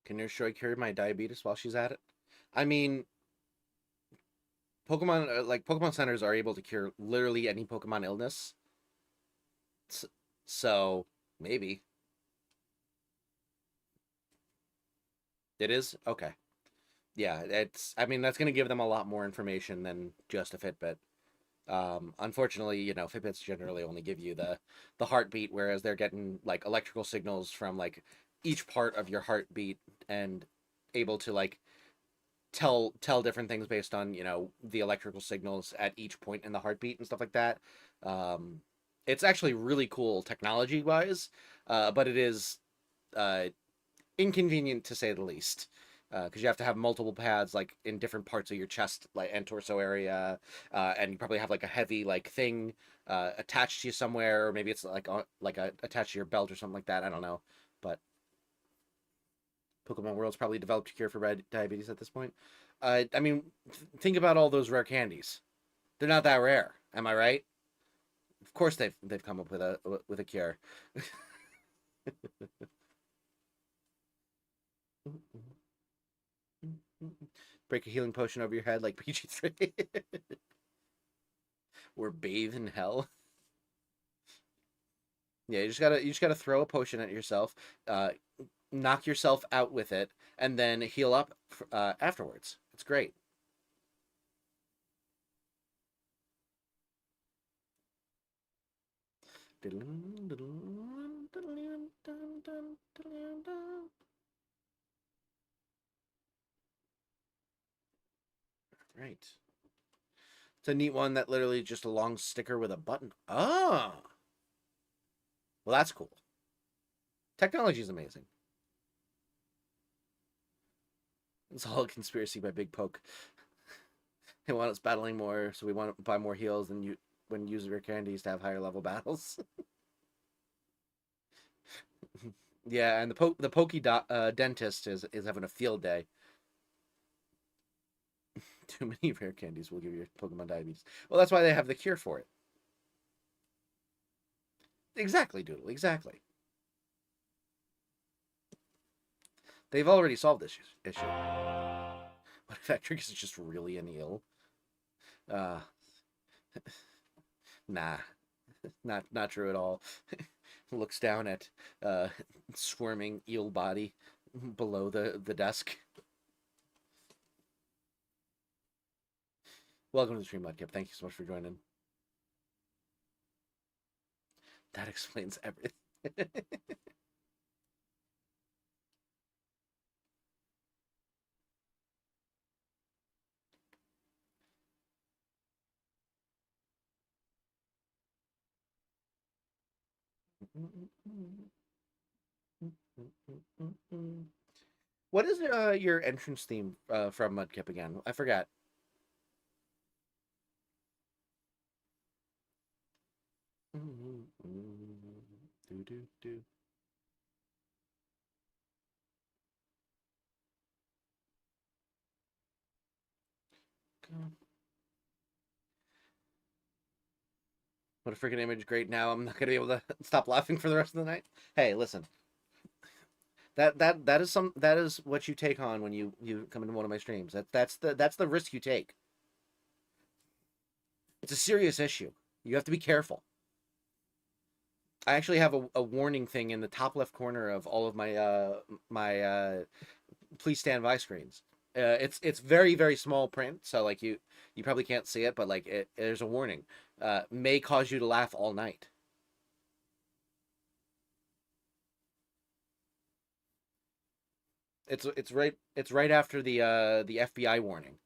Can Nurse Joy cure my diabetes while she's at it? I mean, Pokemon like Pokemon centers are able to cure literally any Pokemon illness. So maybe it is okay. Yeah, I mean, that's going to give them a lot more information than just a Fitbit. Unfortunately, Fitbits generally only give you the heartbeat, whereas they're getting like electrical signals from like each part of your heartbeat, and able to like tell different things based on the electrical signals at each point in the heartbeat and stuff like that. It's actually really cool technology wise, but it is inconvenient to say the least, because you have to have multiple pads like in different parts of your chest, like and torso area, and you probably have like a heavy like thing attached to you somewhere, or maybe it's like attached to your belt or something like that. I don't know, but Pokemon World's probably developed a cure for diabetes at this point. I mean, think about all those rare candies. They're not that rare, am I right? Of course they've come up with a cure. Break a healing potion over your head like PG3. Or bathe in hell. Yeah, you just gotta throw a potion at yourself, knock yourself out with it, and then heal up afterwards. It's great. Right. It's a neat one that literally just a long sticker with a button. Oh. Well, that's cool. Technology is amazing. It's all a conspiracy by Big Poke. They want us battling more, so we want to buy more heals and when using rare candies to have higher level battles. Yeah, and the Pokey dentist is having a field day. Too many rare candies will give your Pokemon diabetes. Well, that's why they have the cure for it. Exactly, Doodle. Exactly. They've already solved this issue. What if Ectric is just really an eel? Nah, not true at all. Looks down at squirming eel body below the desk. Welcome to the stream, Mudkip. Thank you so much for joining. That explains everything. What is your entrance theme from Mudkip again? I forgot. What a freaking image! Great. Now I'm not gonna be able to stop laughing for the rest of the night. Hey, listen. That is what you take on when you come into one of my streams. That's the risk you take. It's a serious issue. You have to be careful. I actually have a warning thing in the top left corner of all of my please stand by screens. It's very, very small print, so like you probably can't see it, but like there's a warning. May cause you to laugh all night. It's right after the FBI warning.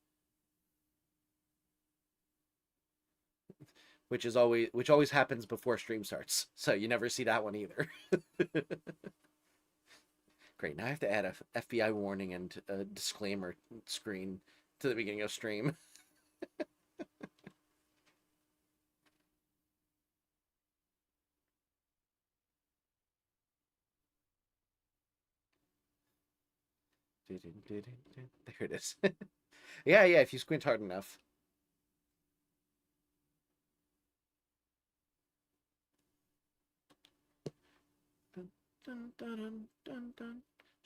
Which always happens before stream starts. So you never see that one either. Great. Now I have to add a FBI warning and a disclaimer screen to the beginning of stream. There it is. Yeah, if you squint hard enough. Just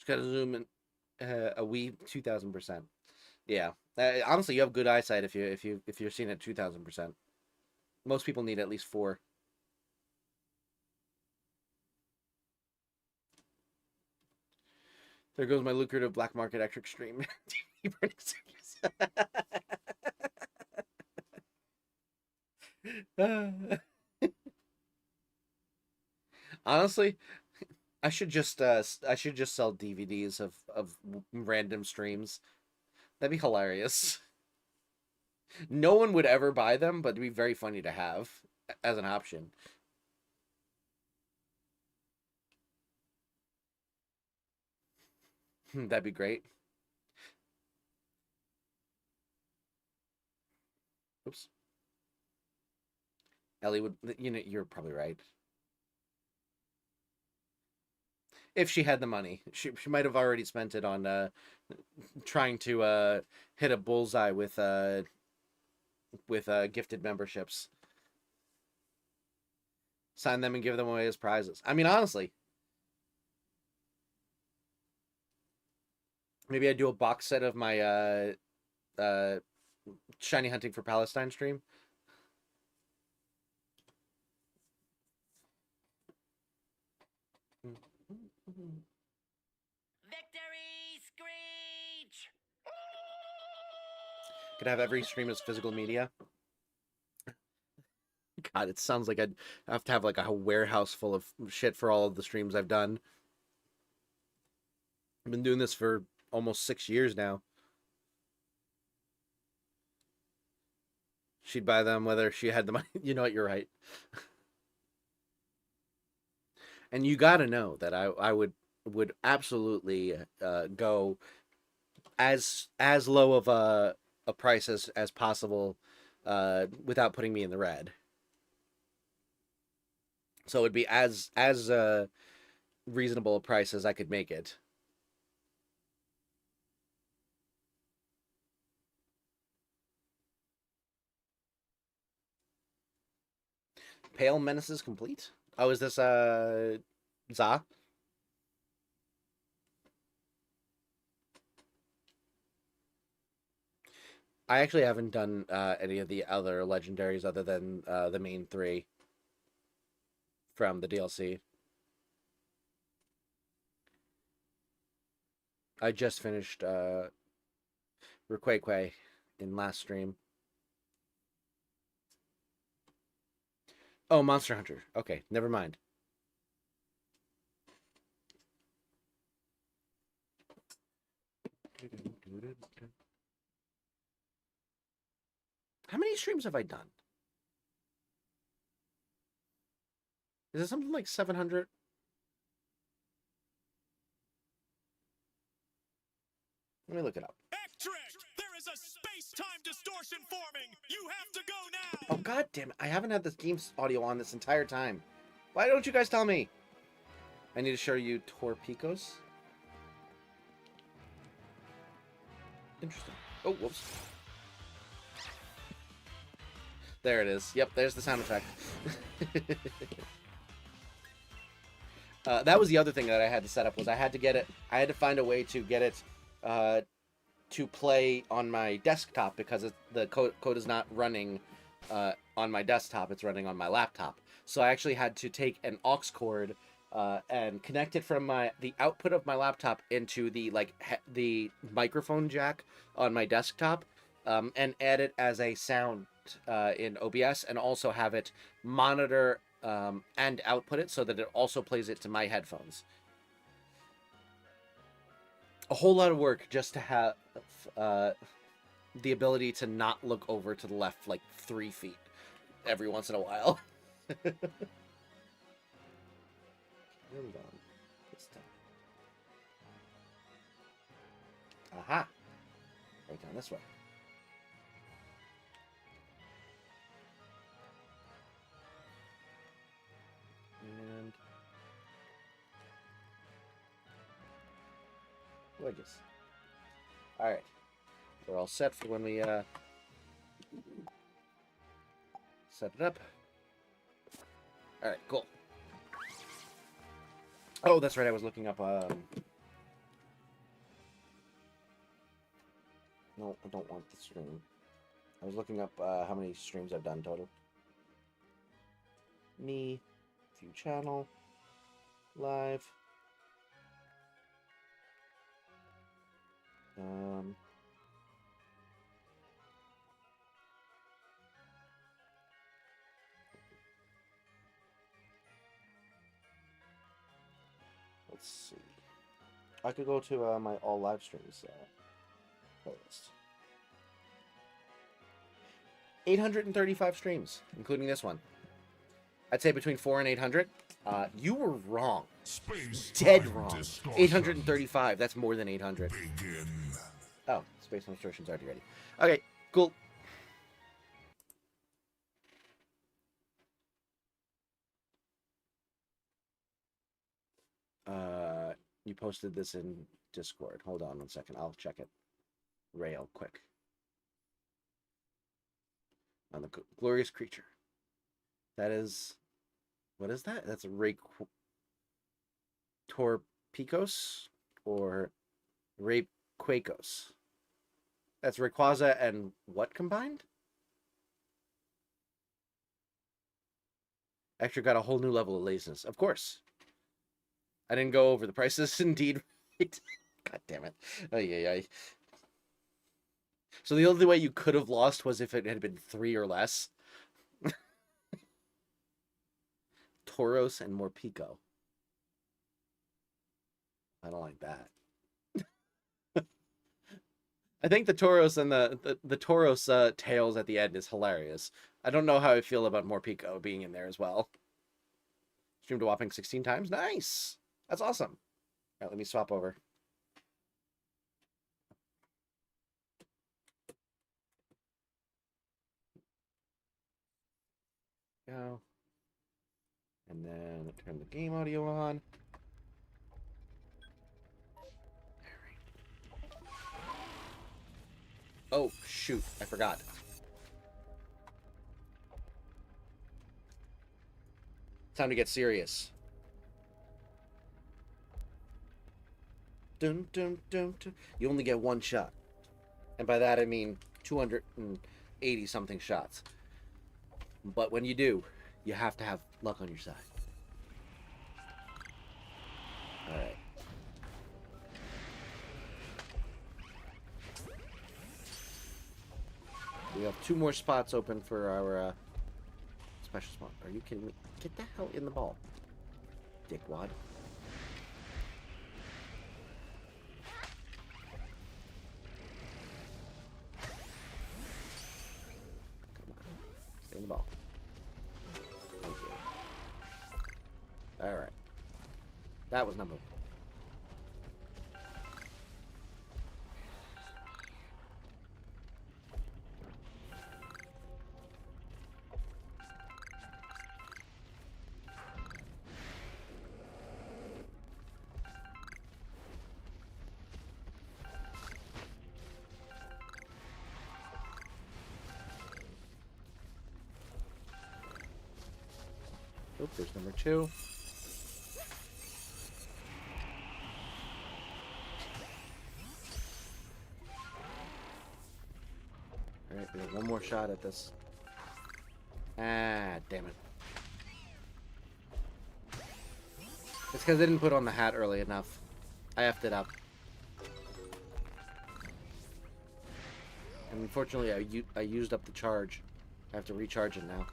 gotta zoom in a wee 2000%. Yeah, honestly, you have good eyesight if you're seeing it 2000%. Most people need at least 4. There goes my lucrative black market Ectric stream. Honestly, I should just sell DVDs of random streams. That'd be hilarious. No one would ever buy them, but it'd be very funny to have as an option. That'd be great. Oops. Ellie would, you're probably right. If she had the money, she might have already spent it on trying to hit a bullseye with gifted memberships. Sign them and give them away as prizes. I mean, honestly, maybe I do a box set of my Shiny Hunting for Palestine stream. Victory screech! Could have every stream as physical media. God, it sounds like I'd have to have like a warehouse full of shit for all of the streams I've done. I've been doing this for almost 6 years now. She'd buy them whether she had the money. You know what? You're right. And you got to know that I would absolutely go as low of a price as possible without putting me in the red. So it would be as reasonable a price as I could make it. Pale Menaces complete? Oh, is this Za? I actually haven't done any of the other legendaries other than the main 3 from the DLC. I just finished Requeque in last stream. Oh, Monster Hunter. Okay, never mind. How many streams have I done? Is it something like 700? Let me look it up. Ectric! There is a space-time distortion forming! You have to go now! Oh, god damn it. I haven't had this game's audio on this entire time. Why don't you guys tell me? I need to show you Torpicos. Interesting. Oh, whoops. There it is. Yep, there's the sound effect. That was the other thing that I had to set up, was I had to get it. I had to find a way to get it to play on my desktop, because the code is not running on my desktop. It's running on my laptop. So I actually had to take an aux cord and connect it from the output of my laptop into the the microphone jack on my desktop, and add it as a sound in OBS, and also have it monitor and output it so that it also plays it to my headphones. A whole lot of work just to have the ability to not look over to the left like 3 feet every once in a while. Hold on. This time. Aha! Right down this way. And wedges. Alright. We're all set for when we set it up. Alright, cool. Oh, that's right, I was looking up no, I don't want the stream. I was looking up how many streams I've done total. Me, view channel, live. Let's see. I could go to my all live streams playlist. 835 streams, including this one. I'd say between 400 and 800. You were wrong. Dead wrong. 835. That's more than 800. Begin. Oh, Space Distortion's already ready. Okay, cool. You posted this in Discord. Hold on 1 second. I'll check it real quick. On the glorious creature. That is... What is that? That's a Torpicos or Quakos. That's Rayquaza and what combined? Ectric got a whole new level of laziness. Of course. I didn't go over the prices. Indeed. God damn it. Ay. So the only way you could have lost was if it had been 3 or less. Tauros and Morpeko. I don't like that. I think the Tauros and the Tauros tails at the end is hilarious. I don't know how I feel about Morpeko being in there as well. Streamed a whopping 16 times. Nice! That's awesome. All right, let me swap over. Go. And then turn the game audio on. Oh, shoot. I forgot. Time to get serious. Dun, dun, dun, dun. You only get 1 shot. And by that I mean 280 something shots. But when you do, you have to have luck on your side. Alright. We have 2 more spots open for our special spot. Are you kidding me? Get the hell in the ball, dickwad. Come on. Stay in the ball. Thank you. Alright. That was number 1. Oh, there's number 2. Alright, we have 1 more shot at this. Ah, damn it. It's because I didn't put on the hat early enough. I effed it up. And unfortunately, I used up the charge. I have to recharge it now.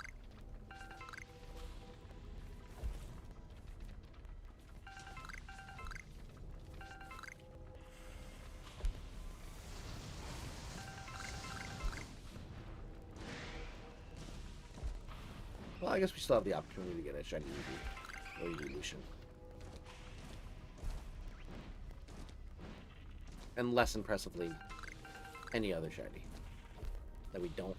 Well, I guess we still have the opportunity to get a shiny evolution. And less impressively, any other shiny that we don't.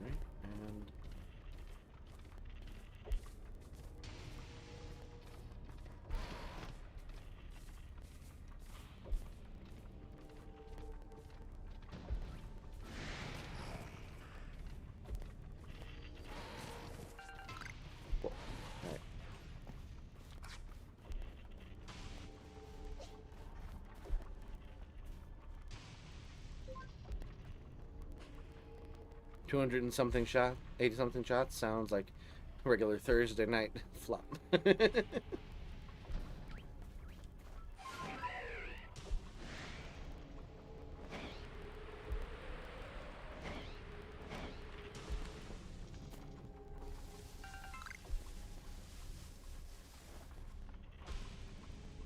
Alright, and 200 and something shot, 80 something shots sounds like a regular Thursday night flop.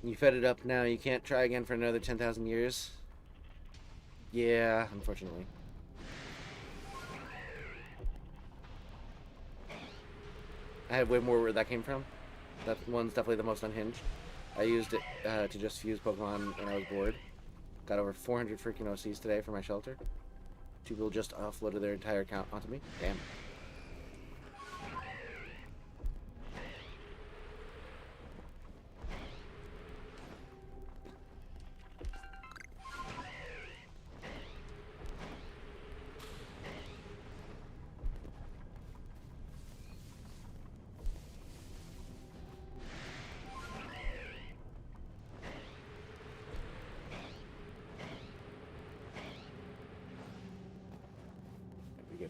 You fed it up now, you can't try again for another 10,000 years? Yeah, unfortunately. I had way more where that came from. That one's definitely the most unhinged. I used it to just fuse Pokemon when I was bored. Got over 400 freaking OCs today for my shelter. 2 people just offloaded their entire account onto me. Damn.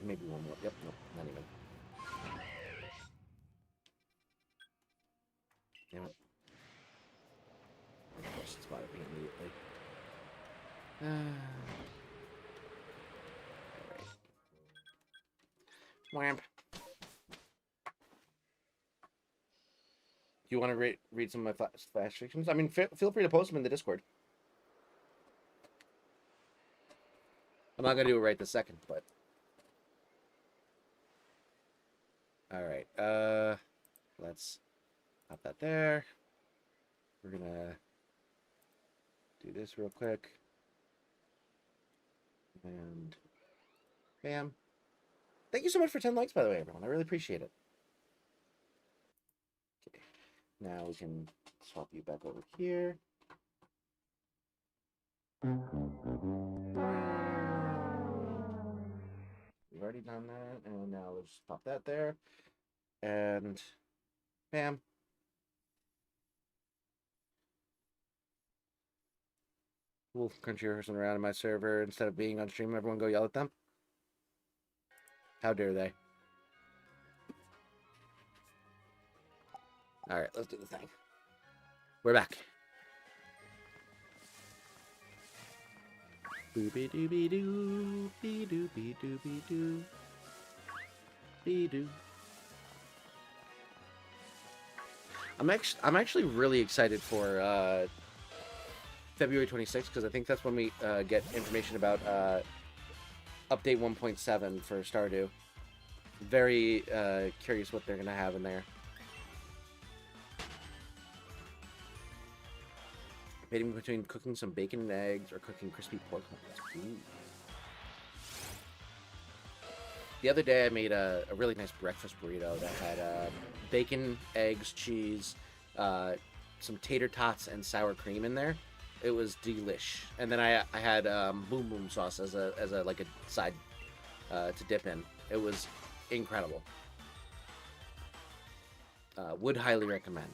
Maybe one more. Yep, nope, not even. Damn it. Of course, it's spotted me immediately. Alright. Wamp. Do you want to read some of my flash fictions? I mean, feel free to post them in the Discord. I'm not going to do it right this second, but... Alright, let's pop that there. We're gonna do this real quick. And bam. Thank you so much for 10 likes, by the way, everyone. I really appreciate it. Okay, now we can swap you back over here. We've already done that, and now let's pop that there. and bam. Wolf Country person around in my server instead of being on stream. Everyone go yell at them. How dare they? All right, let's do the thing. We're back. Boopy doobie doo, be doobie doobie doo, be doo. I'm actually really excited for February 26th because I think that's when we get information about update 1.7 for Stardew. Very curious what they're gonna have in there. Debating between cooking some bacon and eggs or cooking crispy pork lunches. Ooh. The other day I made a really nice breakfast burrito that had bacon, eggs, cheese, some tater tots, and sour cream in there. It was delish. And then I had boom boom sauce as a like a side to dip in. It was incredible. Would highly recommend.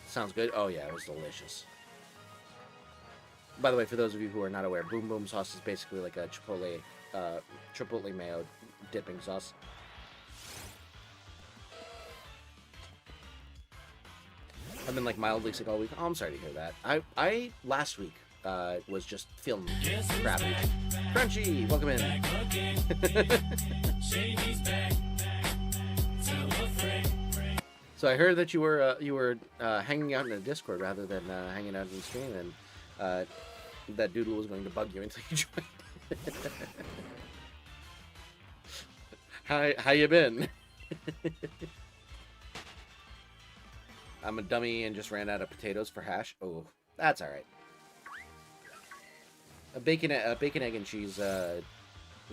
Sounds good. Oh yeah, it was delicious. By the way, for those of you who are not aware, boom boom sauce is basically like a chipotle mayo dipping sauce. I've been like mildly sick all week. Oh, I'm sorry to hear that. I last week was just feeling crappy. Crunchy, welcome in. So I heard that you were hanging out in a Discord rather than hanging out in the stream, and that Doodle was going to bug you until you joined. How you been? I'm a dummy and just ran out of potatoes for hash. Oh, that's all right. A bacon, egg, and cheese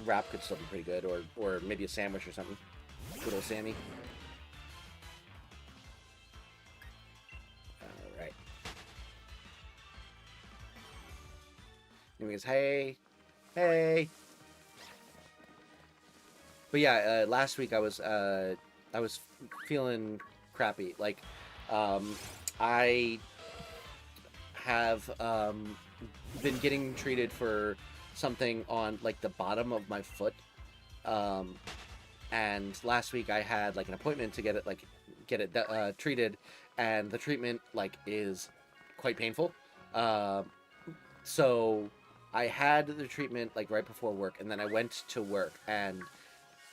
wrap could still be pretty good, or maybe a sandwich or something. Good old Sammy. All right. Anyways, hey. But yeah, last week I was feeling crappy. Like, I have been getting treated for something on like the bottom of my foot, and last week I had like an appointment to get it treated, and the treatment like is quite painful. So I had the treatment like right before work, and then I went to work, and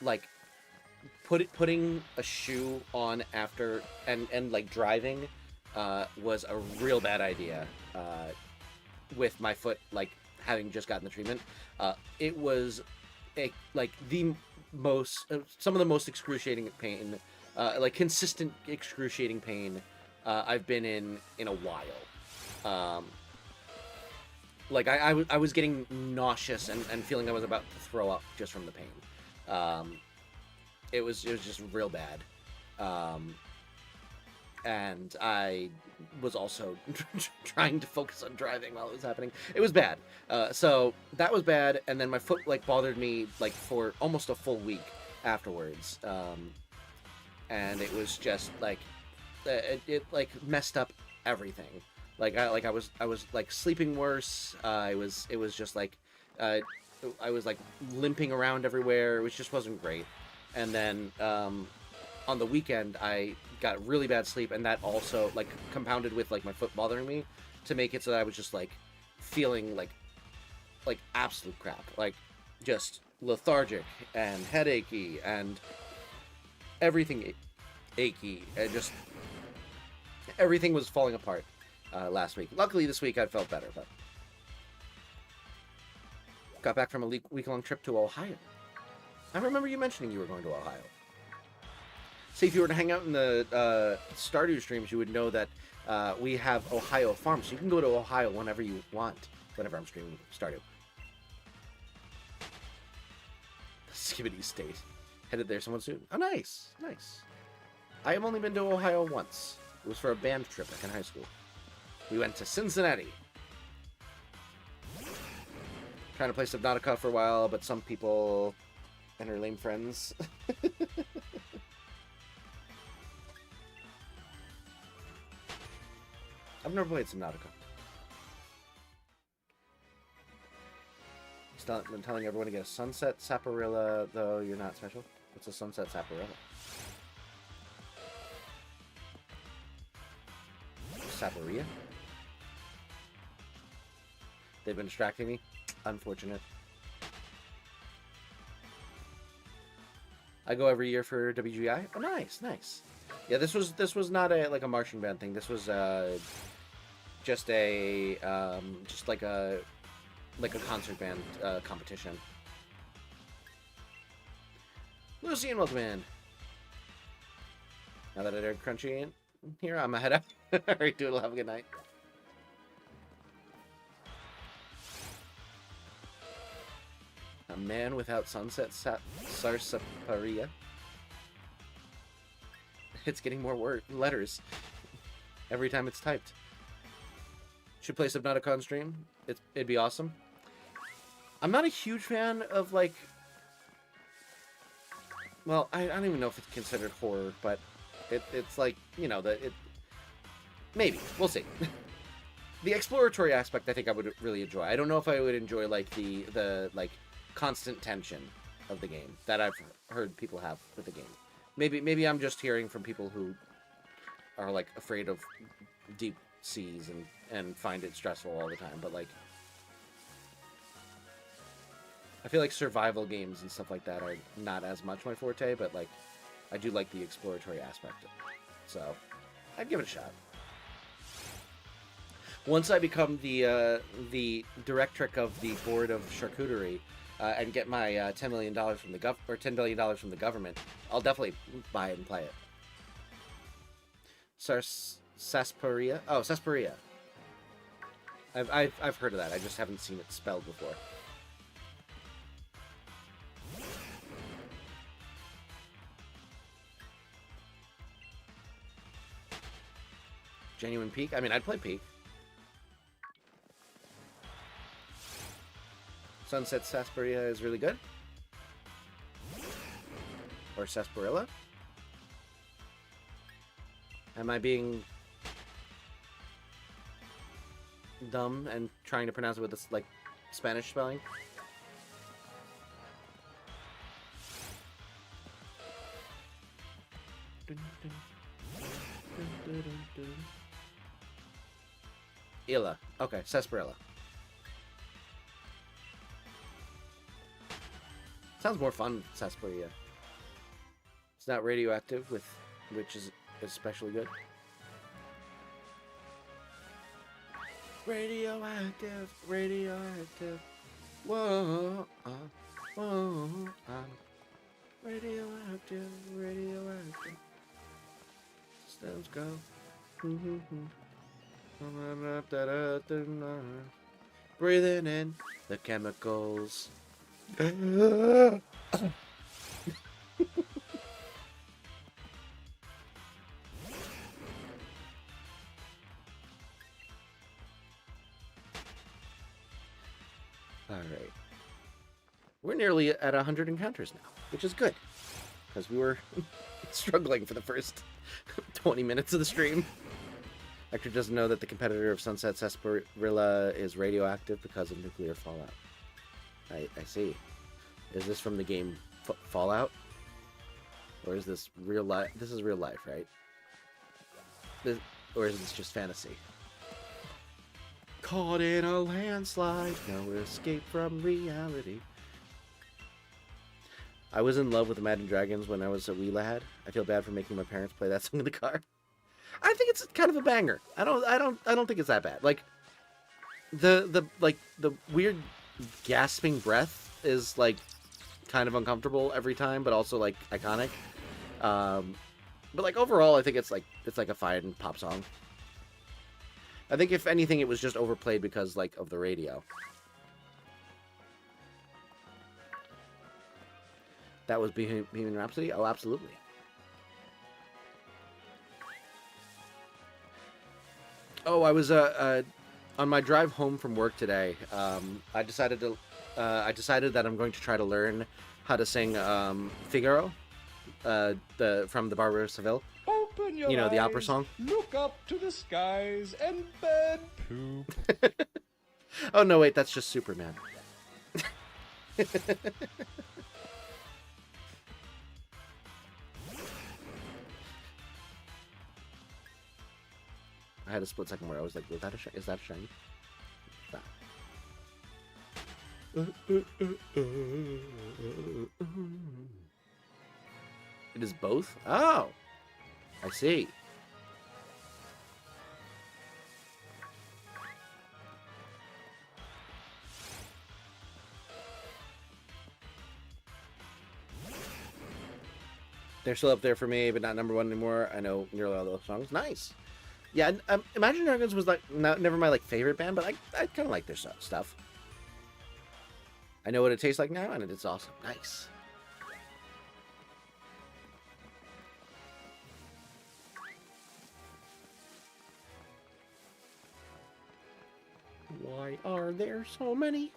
like putting a shoe on after and like driving was a real bad idea with my foot like having just gotten the treatment. It was like the most some of the most excruciating pain, like consistent excruciating pain I've been in a while. Like I was getting nauseous and feeling I was about to throw up just from the pain. It was just real bad. And I was also trying to focus on driving while it was happening. It was bad. So that was bad, and then my foot like bothered me like for almost a full week afterwards. And it was just like it like messed up everything. Like I was like sleeping worse. It was just like I was like limping around everywhere. It just wasn't great. And then on the weekend I got really bad sleep, and that also like compounded with like my foot bothering me to make it so that I was just like feeling like absolute crap, like just lethargic and headachy and everything achy, and just everything was falling apart last week. Luckily this week I felt better, but got back from a week-long trip to Ohio. I remember you mentioning you were going to Ohio. See, if you were to hang out in the Stardew streams, you would know that we have Ohio farms. So you can go to Ohio whenever you want, whenever I'm streaming Stardew. Skibidi State. Headed there someone soon. Oh, nice. Nice. I have only been to Ohio once. It was for a band trip back in high school. We went to Cincinnati. Trying to play Subnautica for a while, but some people and her lame friends. I've never played Subnautica. I'm telling everyone to get a Sunset Saparilla, though you're not special. What's a Sunset Saparilla? Saparia? They've been distracting me. Unfortunate. I go every year for WGI. Oh, nice, nice. Yeah, this was not a marching band thing. This was just like a concert band competition. Lucy and welcome in. Now that I heard Crunchy in here, I'm ahead up. Alright, Doodle, have a good night. A man without sunset Sarsaparilla. It's getting more letters every time it's typed. Should play Subnautica on stream. It'd be awesome. I'm not a huge fan of, like... Well, I don't even know if it's considered horror, but it's like, you know, maybe. We'll see. The exploratory aspect I think I would really enjoy. I don't know if I would enjoy, like, the constant tension of the game that I've heard people have with the game. Maybe I'm just hearing from people who are, like, afraid of deep seas and find it stressful all the time, but, like, I feel like survival games and stuff like that are not as much my forte, but, like, I do like the exploratory aspect. So, I'd give it a shot. Once I become the directric of the board of charcuterie and get my $10 million from the $10 billion from the government, I'll definitely buy it and play it. Sarsaparilla? Oh, Sarsaparilla. I've heard of that. I just haven't seen it spelled before. Genuine Peak? I mean, I'd play Peak. Sunset Sarsaparilla is really good. Or Sarsaparilla. Am I being dumb and trying to pronounce it with this, like, Spanish spelling? Illa. Okay, Sarsaparilla. Sounds more fun, Sarsaparilla. It's not radioactive, which is especially good. Radioactive, radioactive. Whoa, whoa, radioactive, radioactive. Systems go. Breathing in the chemicals. Alright. We're nearly at 100 encounters now, which is good. Because we were struggling for the first 20 minutes of the stream. Ectric doesn't know that the competitor of Sunset Sarsaparilla is radioactive because of nuclear fallout. I see. Is this from the game Fallout? Or is this real life? This is real life, right? Or is this just fantasy? Caught in a landslide, no escape from reality. I was in love with Imagine Dragons when I was a wee lad. I feel bad for making my parents play that song in the car. I think it's kind of a banger. I don't think it's that bad. Like the weird gasping breath is like kind of uncomfortable every time, but also like iconic. But like overall, I think it's like a fine pop song. I think if anything, it was just overplayed because like of the radio. That was Bohemian Rhapsody? Oh, absolutely. Oh, I was On my drive home from work today, I decided that I'm going to try to learn how to sing Figaro, from the Barber of Seville. Open your You know, the opera eyes, song. Look up to the skies and bird poop. Oh no, wait, that's just Superman. I had a split second where I was like, is that a shiny? It is both? Oh! I see. They're still up there for me, but not number one anymore. I know nearly all those songs. Nice. Yeah, Imagine Dragons was like never my favorite band, but I kind of like their stuff. I know what it tastes like now, and it's awesome. Nice. Why are there so many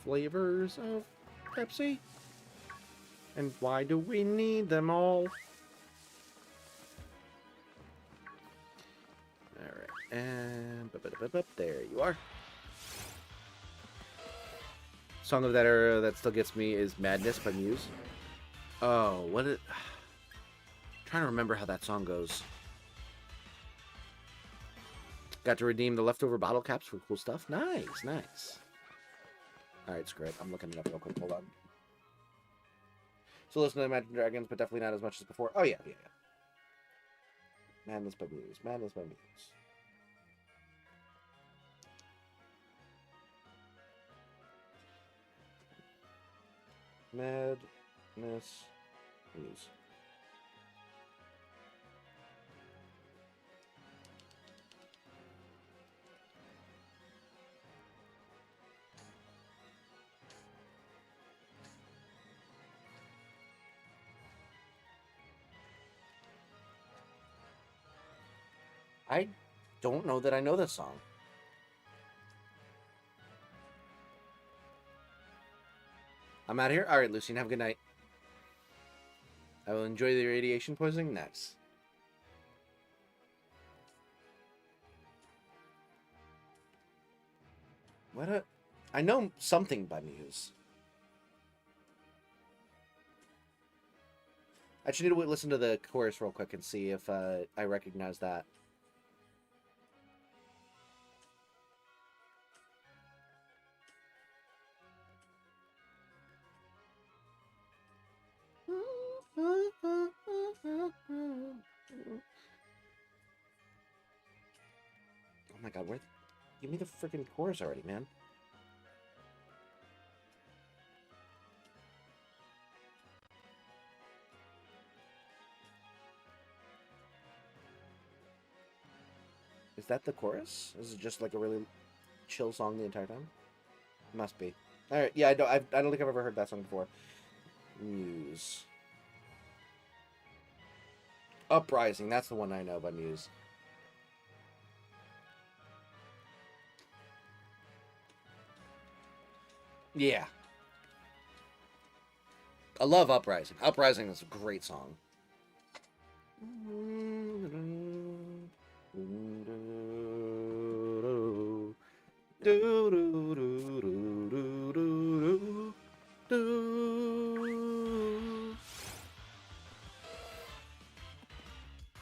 flavors of Pepsi? And why do we need them all? Alright, and there you are. Song of that era that still gets me is Madness by Muse. Oh, I'm trying to remember how that song goes. Got to redeem the leftover bottle caps for cool stuff. Nice, nice. Alright, screw it. I'm looking it up real quick. Hold on. So listen to Imagine Dragons, but definitely not as much as before. Oh, yeah. Madness by Muse. Madness by Muse. Madness Muse. I don't know that I know this song. I'm out of here. All right, Lucien, have a good night. I will enjoy the radiation poisoning. Nice. I know something by Muse. I just need to listen to the chorus real quick and see if I recognize that. Oh my god, give me the freaking chorus already, man. Is that the chorus? Is it just like a really chill song the entire time? Must be. Alright, yeah, I don't think I've ever heard that song before. Muse. Uprising, that's the one I know by Muse. Yeah. I love Uprising. Uprising is a great song.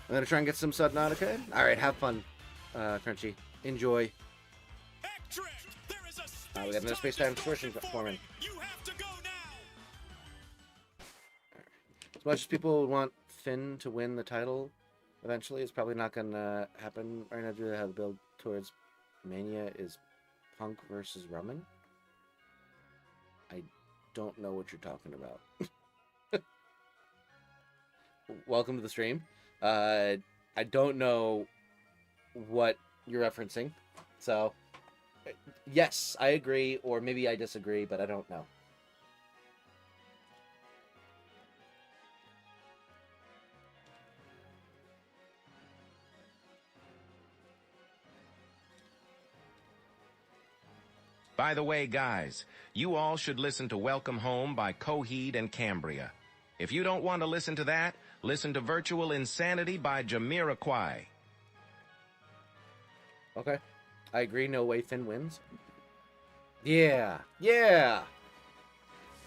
I'm gonna try and get some Subnautica. Alright, have fun, Crunchy. Enjoy. Ectric, there is a We got another space-time distortion forming. You have to go now. As much as people would want Finn to win the title eventually, it's probably not gonna happen right now due to how the build towards Mania is Punk versus Roman. I don't know what you're talking about. Welcome to the stream. I don't know what you're referencing. So, yes, I agree, or maybe I disagree, but I don't know. By the way, guys, you all should listen to Welcome Home by Coheed and Cambria. If you don't want to listen to that, listen to Virtual Insanity by Jamiroquai. Okay. I agree, no way Finn wins. Yeah. Yeah!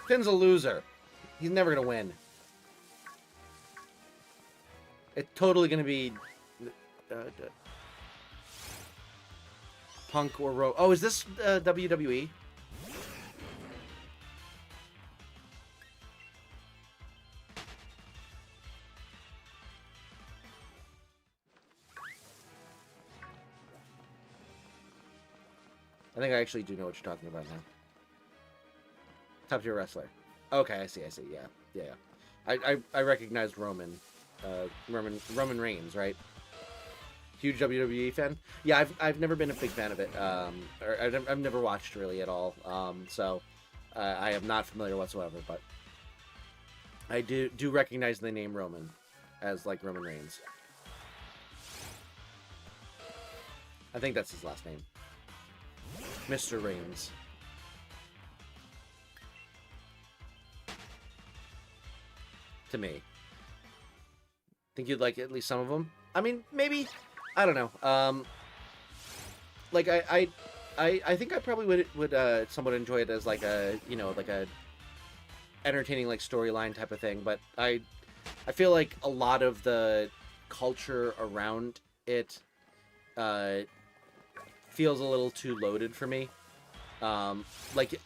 Finn's a loser. He's never gonna win. It's totally gonna be... Punk or Ro... Oh, is this WWE? I think I actually do know what you're talking about now. Top tier wrestler. Okay, I see, yeah. I recognized Roman Reigns, right? Huge WWE fan. Yeah, I've never been a big fan of it. Or I've never watched really at all. So I am not familiar whatsoever. But I do recognize the name Roman as like Roman Reigns. I think that's his last name, Mr. Reigns. To me, think you'd like at least some of them. I mean, maybe. I don't know. Like I think I probably would somewhat enjoy it as like a like a entertaining like storyline type of thing. But I feel like a lot of the culture around it feels a little too loaded for me. Like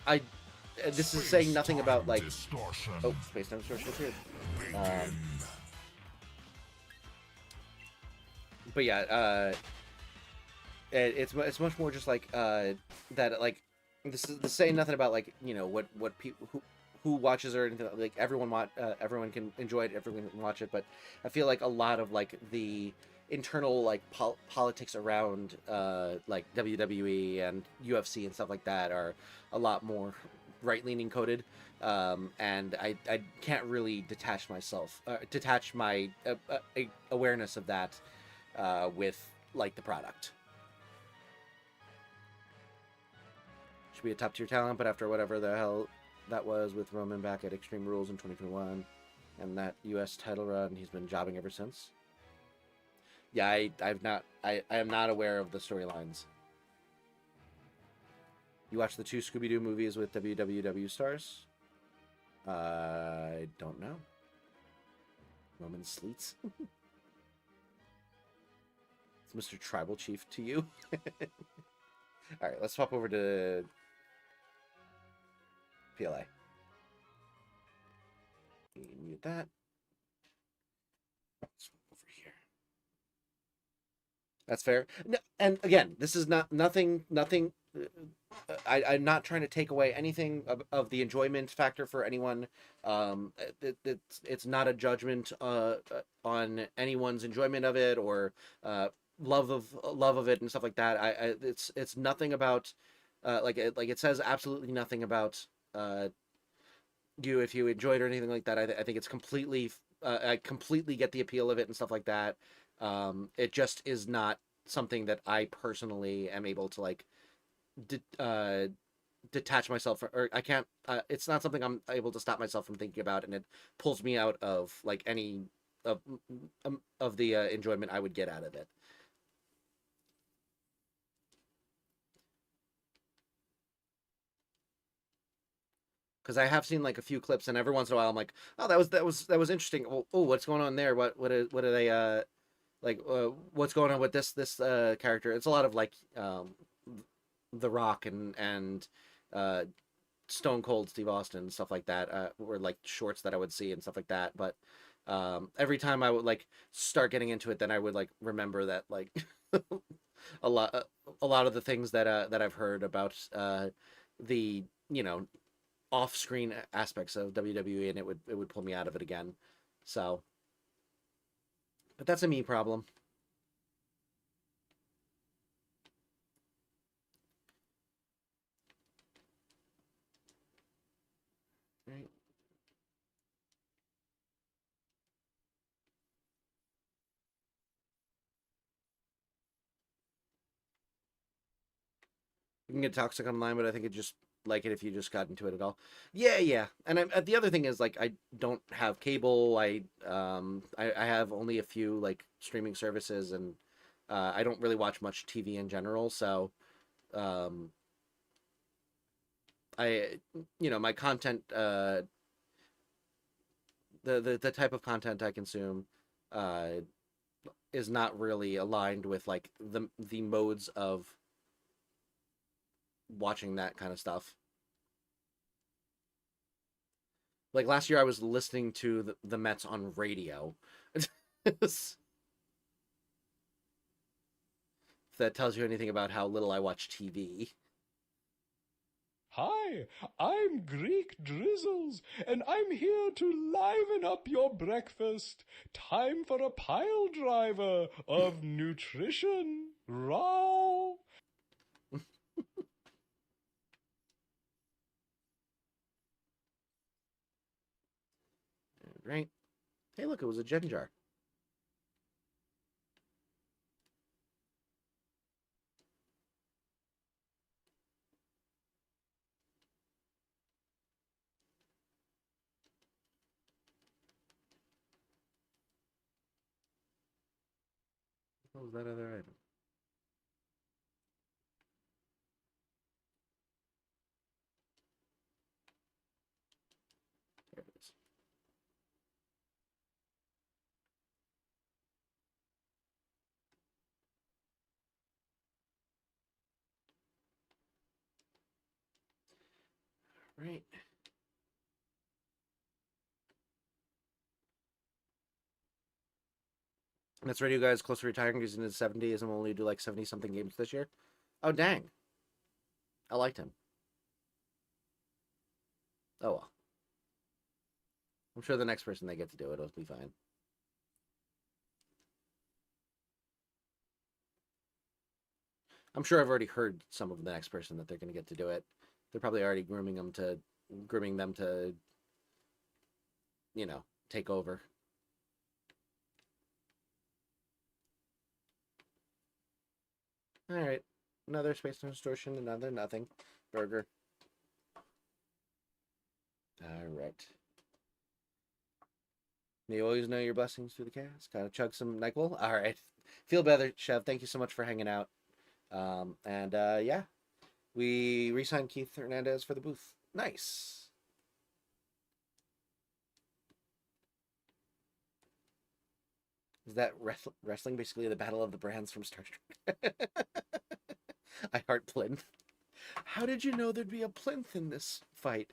this is saying nothing about like space time distortion appeared. But yeah, it's much more just like that. Like this is saying nothing about like what people who watches or anything. Like everyone can enjoy it, everyone can watch it. But I feel like a lot of like the internal like politics around like WWE and UFC and stuff like that are a lot more right-leaning coded, and I can't really detach my awareness of that with like the product. Should be a top tier talent, but after whatever the hell that was with Roman back at Extreme Rules in 2021 and that US title run, he's been jobbing ever since. Yeah, I am not aware of the storylines. You watch the 2 Scooby-Doo movies with WWW stars? I don't know. Roman Sleets? It's Mr. Tribal Chief to you. Alright, let's swap over to PLA. Mute that. Swap over here. That's fair. No, and again, this is nothing. I'm not trying to take away anything of the enjoyment factor for anyone. It's not a judgment on anyone's enjoyment of it or love of it and stuff like that. It's nothing about like it says absolutely nothing about you if you enjoy it or anything like that. I think it's completely I completely get the appeal of it and stuff like that. It just is not something that I personally am able to like detach myself from, or I can't. It's not something I'm able to stop myself from thinking about, and it pulls me out of like any of the enjoyment I would get out of it. Because I have seen like a few clips, and every once in a while I'm like, oh, that was interesting. Oh, what's going on there? What are they like? What's going on with this character? It's a lot of like The Rock and Stone Cold Steve Austin, stuff like that, were like shorts that I would see and stuff like that. But every time I would like start getting into it, then I would like remember that like a lot of the things that I've heard about the off-screen aspects of WWE, and it would pull me out of it again. So, but that's a me problem. Right. You can get toxic online, but I think it just like it if you just got into it at all. Yeah. And the other thing is like I don't have cable. I have only a few like streaming services, and I don't really watch much TV in general. So I my content the type of content I consume is not really aligned with like the modes of watching that kind of stuff. Like last year I was listening to the Mets on radio. If that tells you anything about how little I watch TV. Hi, I'm Greek Drizzles, and I'm here to liven up your breakfast. Time for a pile driver of nutrition. Raw. Right. Hey, look, it was a gin jar. What was that other item? There it is. Right. That's Radio Guy's close to retiring. He's in his 70s and will only do like 70 something games this year. Oh, dang. I liked him. Oh, well. I'm sure the next person they get to do it will be fine. I'm sure I've already heard some of the next person that they're going to get to do it. They're probably already grooming them to, take over. All right. Another space distortion, another nothing. Burger. All right. You always know your blessings through the cast. Gotta chug some NyQuil. All right. Feel better, Chev. Thank you so much for hanging out. Yeah. We re-signed Keith Hernandez for the booth. Nice. Is that wrestling basically the battle of the brands from Star Trek? I heart Plinth. How did you know there'd be a Plinth in this fight?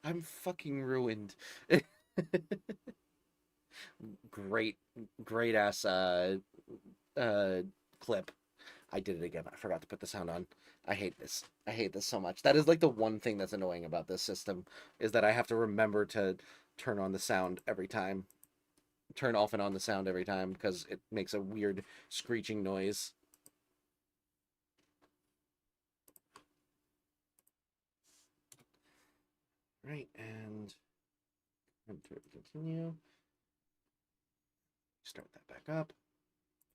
I'm fucking ruined. Great ass clip. I did it again. I forgot to put the sound on. I hate this. I hate this so much. That is like the one thing that's annoying about this system, is that I have to remember to turn on the sound every time. Turn off and on the sound every time, because it makes a weird screeching noise. Right, and continue. Start that back up.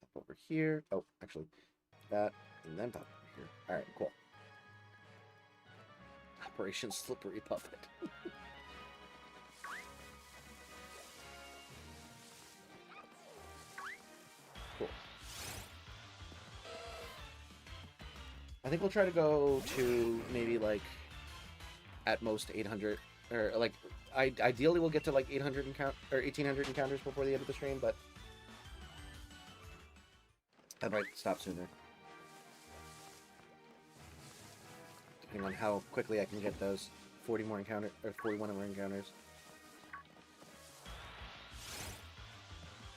Pop over here. Oh, actually, that, and then pop over here. All right, cool. Operation Slippery Puppet. Cool. I think we'll try to go to maybe like at most 800, or like ideally we'll get to like 800 or 1800 encounters before the end of the stream, but I might stop sooner, depending on how quickly I can get those 41 more encounters.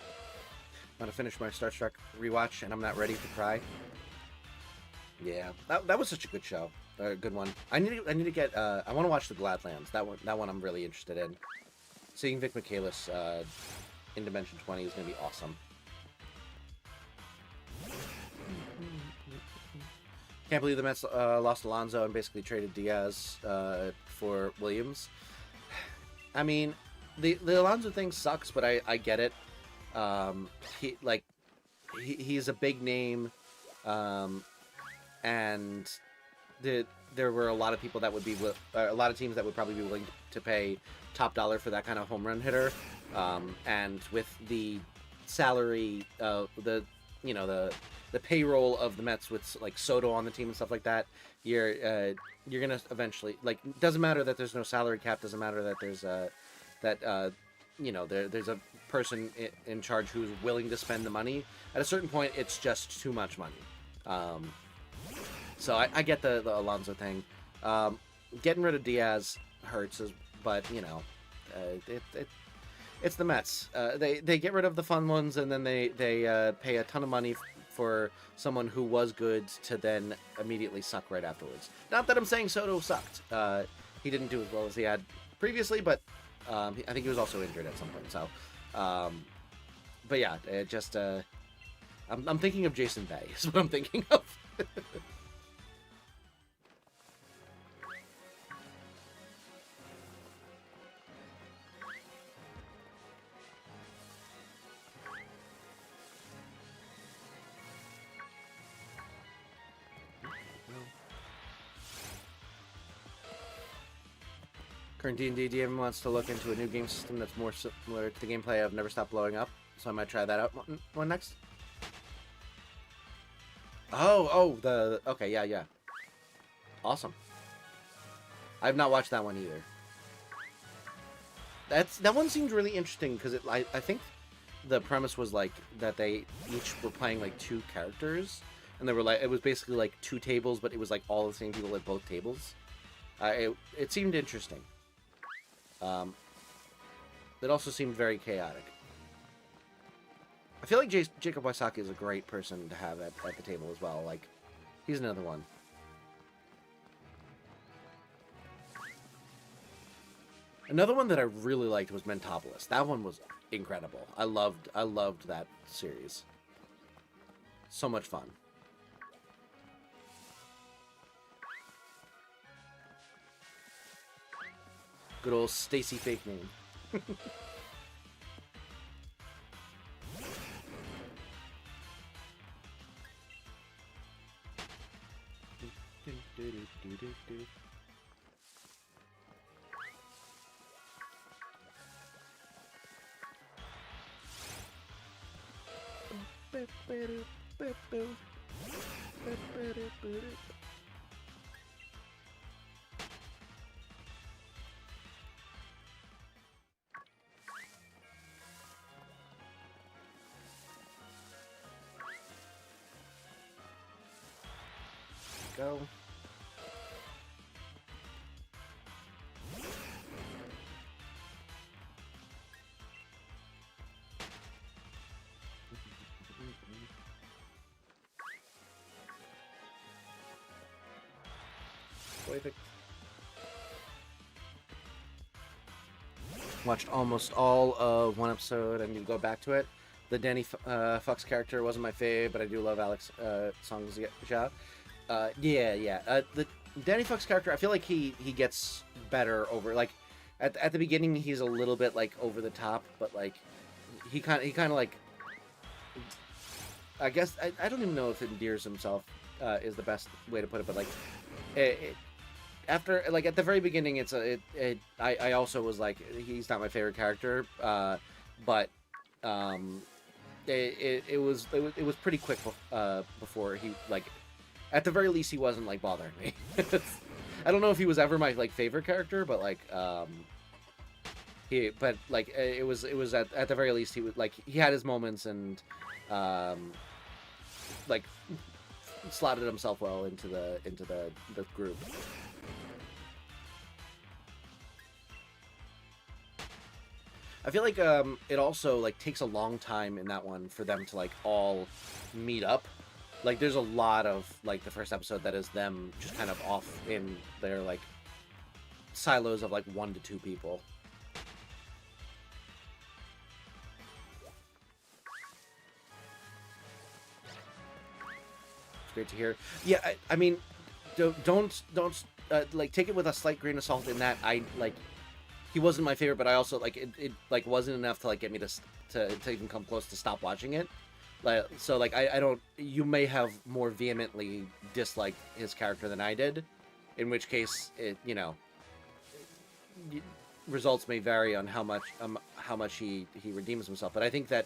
I'm gonna finish my Star Trek rewatch, and I'm not ready to cry. Yeah, that was such a good show. A good one. I need to get. I want to watch the Gladlands. That one I'm really interested in. Seeing Vic Michaelis in Dimension 20 is gonna be awesome. Can't believe the Mets lost Alonso and basically traded Diaz for Williams. I mean, the Alonso thing sucks, but I get it. He's a big name, and there were a lot of people that would be a lot of teams that would probably be willing to pay top dollar for that kind of home run hitter, and with the salary, the payroll of the Mets with like Soto on the team and stuff like that, you're gonna eventually, like, doesn't matter that there's no salary cap, doesn't matter that there's there's a person in charge who's willing to spend the money. At a certain point, it's just too much money. So I get the Alonso thing. Getting rid of Diaz hurts, but it's the Mets. They get rid of the fun ones, and then they pay a ton of money for someone who was good to then immediately suck right afterwards. Not that I'm saying Soto sucked. He didn't do as well as he had previously, but I think he was also injured at some point. So, but yeah, it just I'm thinking of Jason Bay is what I'm thinking of. Current D&D DM wants to look into a new game system that's more similar to the gameplay of Never Stop Blowing Up, so I might try that out one next. Okay, yeah. Awesome. I've not watched that one either. That one seemed really interesting because I think the premise was like that they each were playing like two characters, and they were like, it was basically like two tables, but it was like all the same people at both tables. It seemed interesting. It also seemed very chaotic. I feel like Jacob Wysocki is a great person to have at the table as well. Like, he's another one. Another one that I really liked was Mentopolis. That one was incredible. I loved that series. So much fun. Good old Stacy fake name. Go. Watched almost all of one episode and you go back to it. The Danny Fox character wasn't my fave, but I do love Alex Song's job. The Danny Fox character, I feel like he gets better over, like, at the beginning he's a little bit like over the top, but like he kind of like, I guess I don't even know if endears himself is the best way to put it, but like after, like, at the very beginning I also was like, he's not my favorite character, but it was pretty quick before he, like, at the very least, he wasn't, like, bothering me. I don't know if he was ever my, like, favorite character, but, like, it was at the very least, he was, like, he had his moments and, like, slotted himself well into the group. I feel like, it also, like, takes a long time in that one for them to, like, all meet up. Like, there's a lot of, like, the first episode that is them just kind of off in their, like, silos of, like, 1 to 2 people. It's great to hear. Yeah, I mean, don't like, take it with a slight grain of salt in that he wasn't my favorite, but I also, like, it like, wasn't enough to, like, get me to even come close to stop watching it. So like I don't. You may have more vehemently disliked his character than I did, in which case it results may vary on how much he redeems himself. But I think that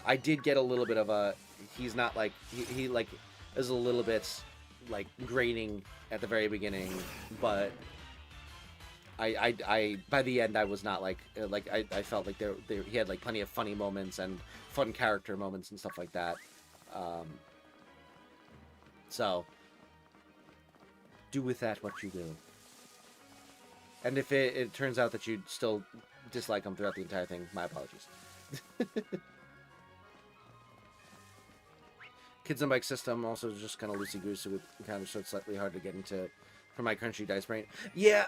I did get a little bit of a he's not like he like is a little bit like grating at the very beginning, but I by the end I was not like I felt like there he had like plenty of funny moments and fun character moments and stuff like that. So do with that what you will. And if it turns out that you still dislike him throughout the entire thing, my apologies. Kids on Bike system also just kind of loosey-goosey, with kind of so it's slightly hard to get into for my crunchy dice brain. Yeah,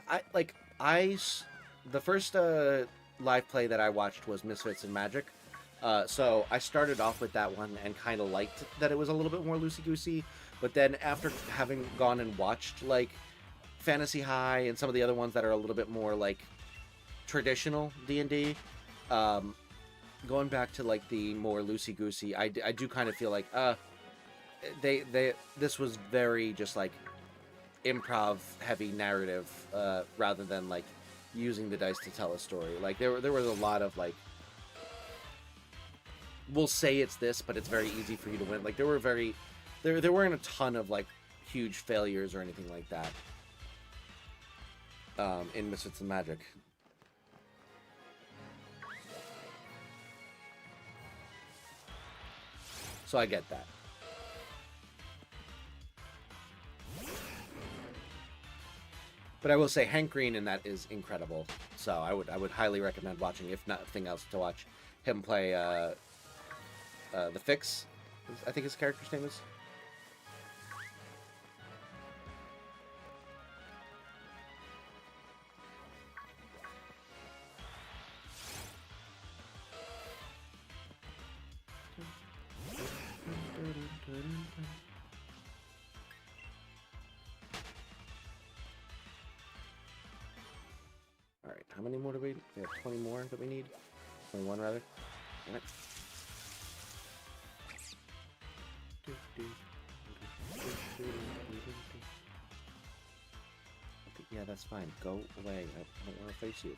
the first live play that I watched was Misfits and Magic. So I started off with that one and kind of liked that it was a little bit more loosey-goosey. But then after having gone and watched like Fantasy High and some of the other ones that are a little bit more like traditional D&D, going back to like the more loosey-goosey, I do kind of feel like this was very just like improv heavy narrative rather than like using the dice to tell a story. Like there was a lot of like, we'll say it's this, but it's very easy for you to win. Like there weren't a ton of like huge failures or anything like that in Misfits and Magic. So I get that. But I will say Hank Green in that is incredible. So I would highly recommend watching, if nothing else, to watch him play the Fix. I think his character's name is. Alright, how many more do we... We have 20 more that we need? 21, rather. Alright. Okay, yeah, that's fine. Go away. I don't want to face you.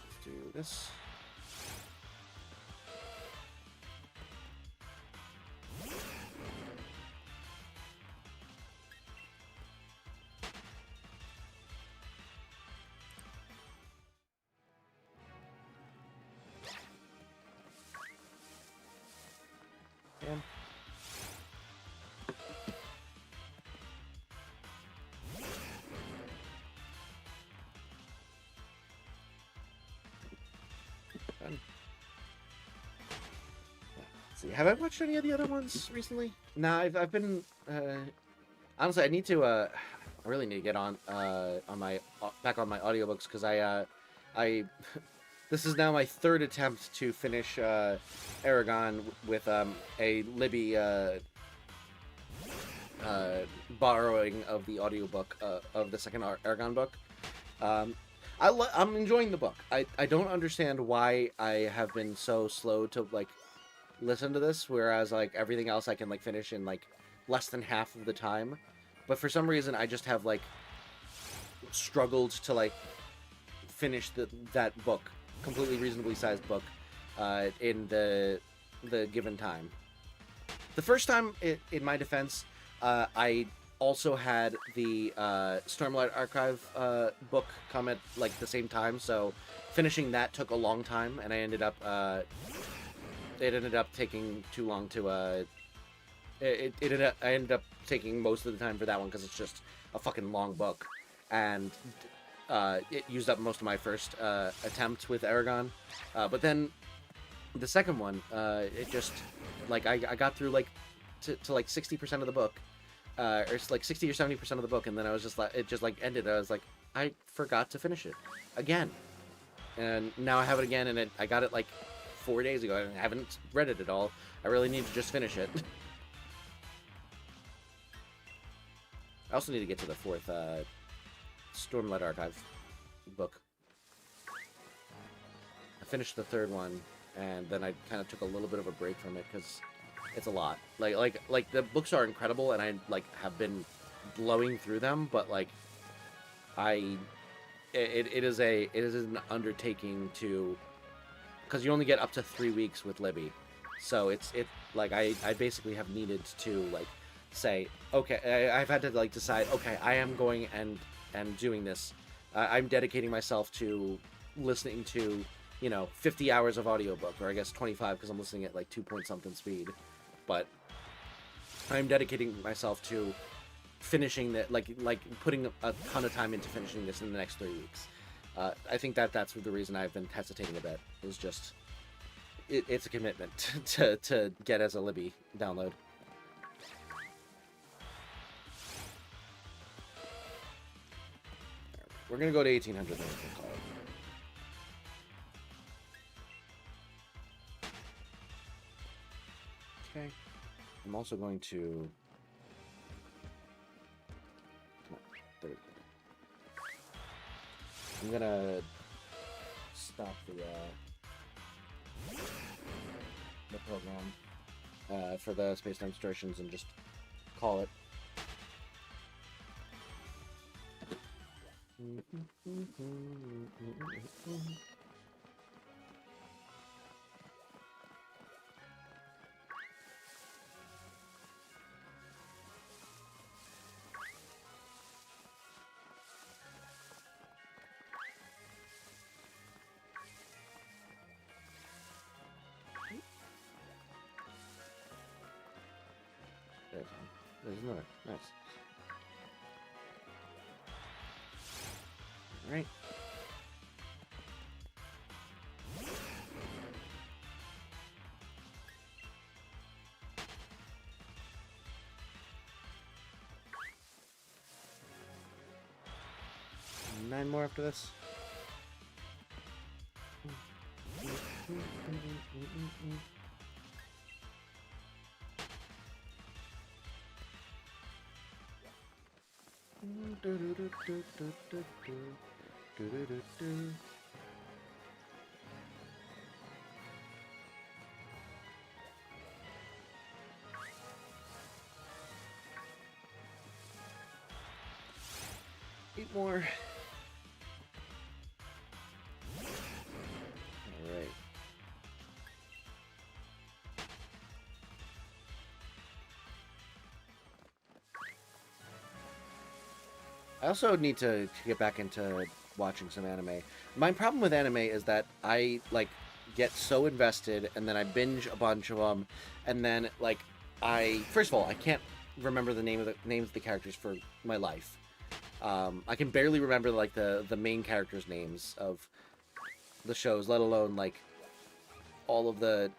Let's do this. See, have I watched any of the other ones recently? No, I've been honestly I need to I really need to get on my back on my audiobooks, because I this is now my third attempt to finish Aragon with a Libby borrowing of the audiobook of the second Aragon book. I'm enjoying the book. I don't understand why I have been so slow to like listen to this, whereas like everything else I can like finish in like less than half of the time. But for some reason I just have like struggled to like finish that book, completely reasonably sized book, in the given time. The first time, in my defense, I also had the Stormlight Archive book come at like the same time, so finishing that took a long time, and I ended up it ended up taking too long to I ended up taking most of the time for that one because it's just a fucking long book, and it used up most of my first attempt with Aragon. But then the second one, it just like I got through like to like 60% of the book, or it's like 60 or 70% of the book, and then I was just like, it just like ended. I was like, I forgot to finish it again, and now I have it again, and I got it like 4 days ago. I haven't read it at all. I really need to just finish it. I also need to get to the fourth Stormlight Archive book. I finished the third one. and then I kind of took a little bit of a break from it because it's a lot. Like the books are incredible, and I like have been blowing through them, but like it is an undertaking to, because you only get up to 3 weeks with Libby, so it like I basically have needed to like say, okay, I've had to like decide, okay, I am going and doing this. I'm dedicating myself to listening to, 50 hours of audiobook, or I guess 25 because I'm listening at like 2 point something speed, but I'm dedicating myself to finishing that, like putting a ton of time into finishing this in the next 3 weeks. I think that's the reason I've been hesitating a bit, is just it's a commitment to get as a Libby download. We're gonna go to 1800 then. Okay. I'm also going to. Come on, there we go. I'm gonna stop the program for the space-time distortions and just call it. There's another. Nice. All right. Nine more after this. Eight more. All right. I also need to get back into watching some anime. My problem with anime is that I like get so invested, and then I binge a bunch of them, and then like first of all, I can't remember the names of the characters for my life. I can barely remember like the main characters' names of the shows, let alone like all of the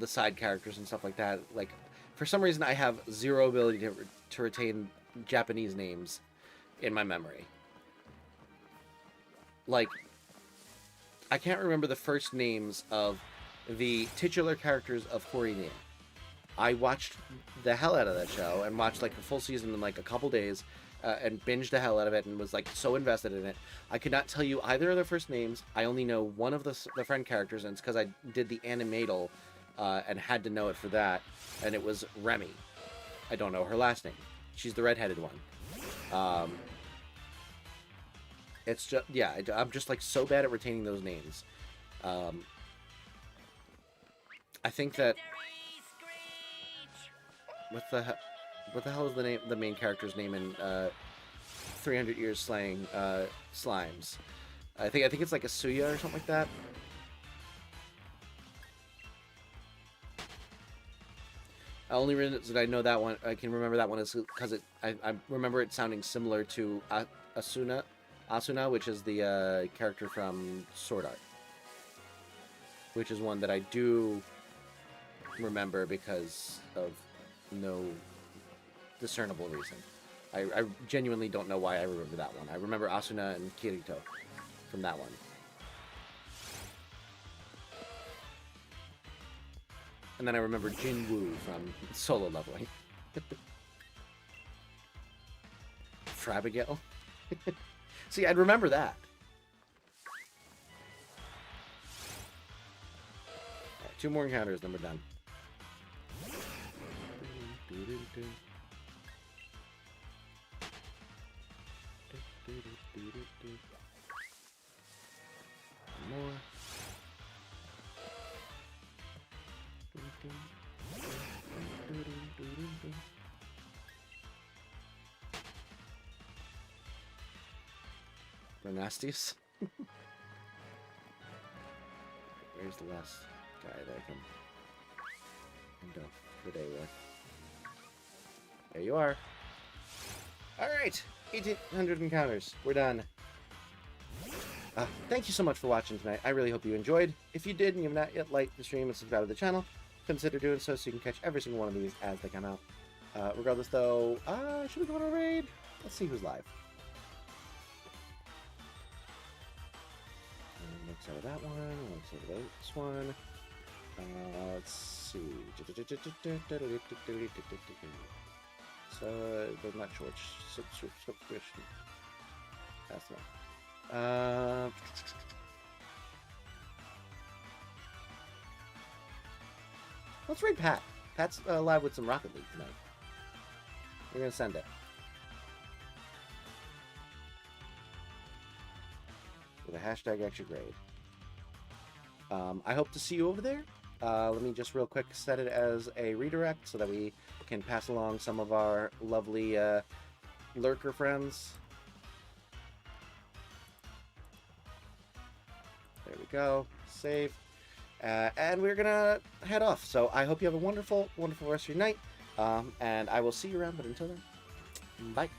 side characters and stuff like that. Like for some reason, I have zero ability to retain Japanese names in my memory. Like, I can't remember the first names of the titular characters of Horimiya. I watched the hell out of that show and watched like a full season in like a couple days and binged the hell out of it and was like so invested in it. I could not tell you either of their first names. I only know one of the friend characters, and it's because I did the animatal and had to know it for that, and it was Remy. I don't know her last name. She's the redheaded one. It's just, yeah, I'm just like so bad at retaining those names. I think that what the hell is the main character's name in 300 Years Slaying Slimes? I think it's like Asuya or something like that. The only reason that I know that one, I can remember that one, is because I remember it sounding similar to Asuna, which is the character from Sword Art, which is one that I do remember because of no discernible reason. I genuinely don't know why I remember that one. I remember Asuna and Kirito from that one. And then I remember Jin Woo from Solo Leveling. Frabigail? See, I'd remember that. 2 more encounters, then we're done. More. The nasties. Where's the last guy that I can end off the day with? There you are. Alright, 1,800 encounters. We're done. Thank you so much for watching tonight. I really hope you enjoyed. If you did and you have not yet liked the stream and subscribed to the channel, consider doing so you can catch every single one of these as they come out. Regardless though, should we go on a raid? Let's see who's live. Looks out of that one, looks out of this one. Let's see. So, I'm not sure which subscription. That's the one. Let's raid Pat. Pat's live with some Rocket League tonight. We're gonna send it. With a hashtag extra grade. I hope to see you over there. Let me just real quick set it as a redirect so that we can pass along some of our lovely lurker friends. There we go. Save. And we're gonna head off. So I hope you have a wonderful, wonderful rest of your night. And I will see you around, but until then, bye.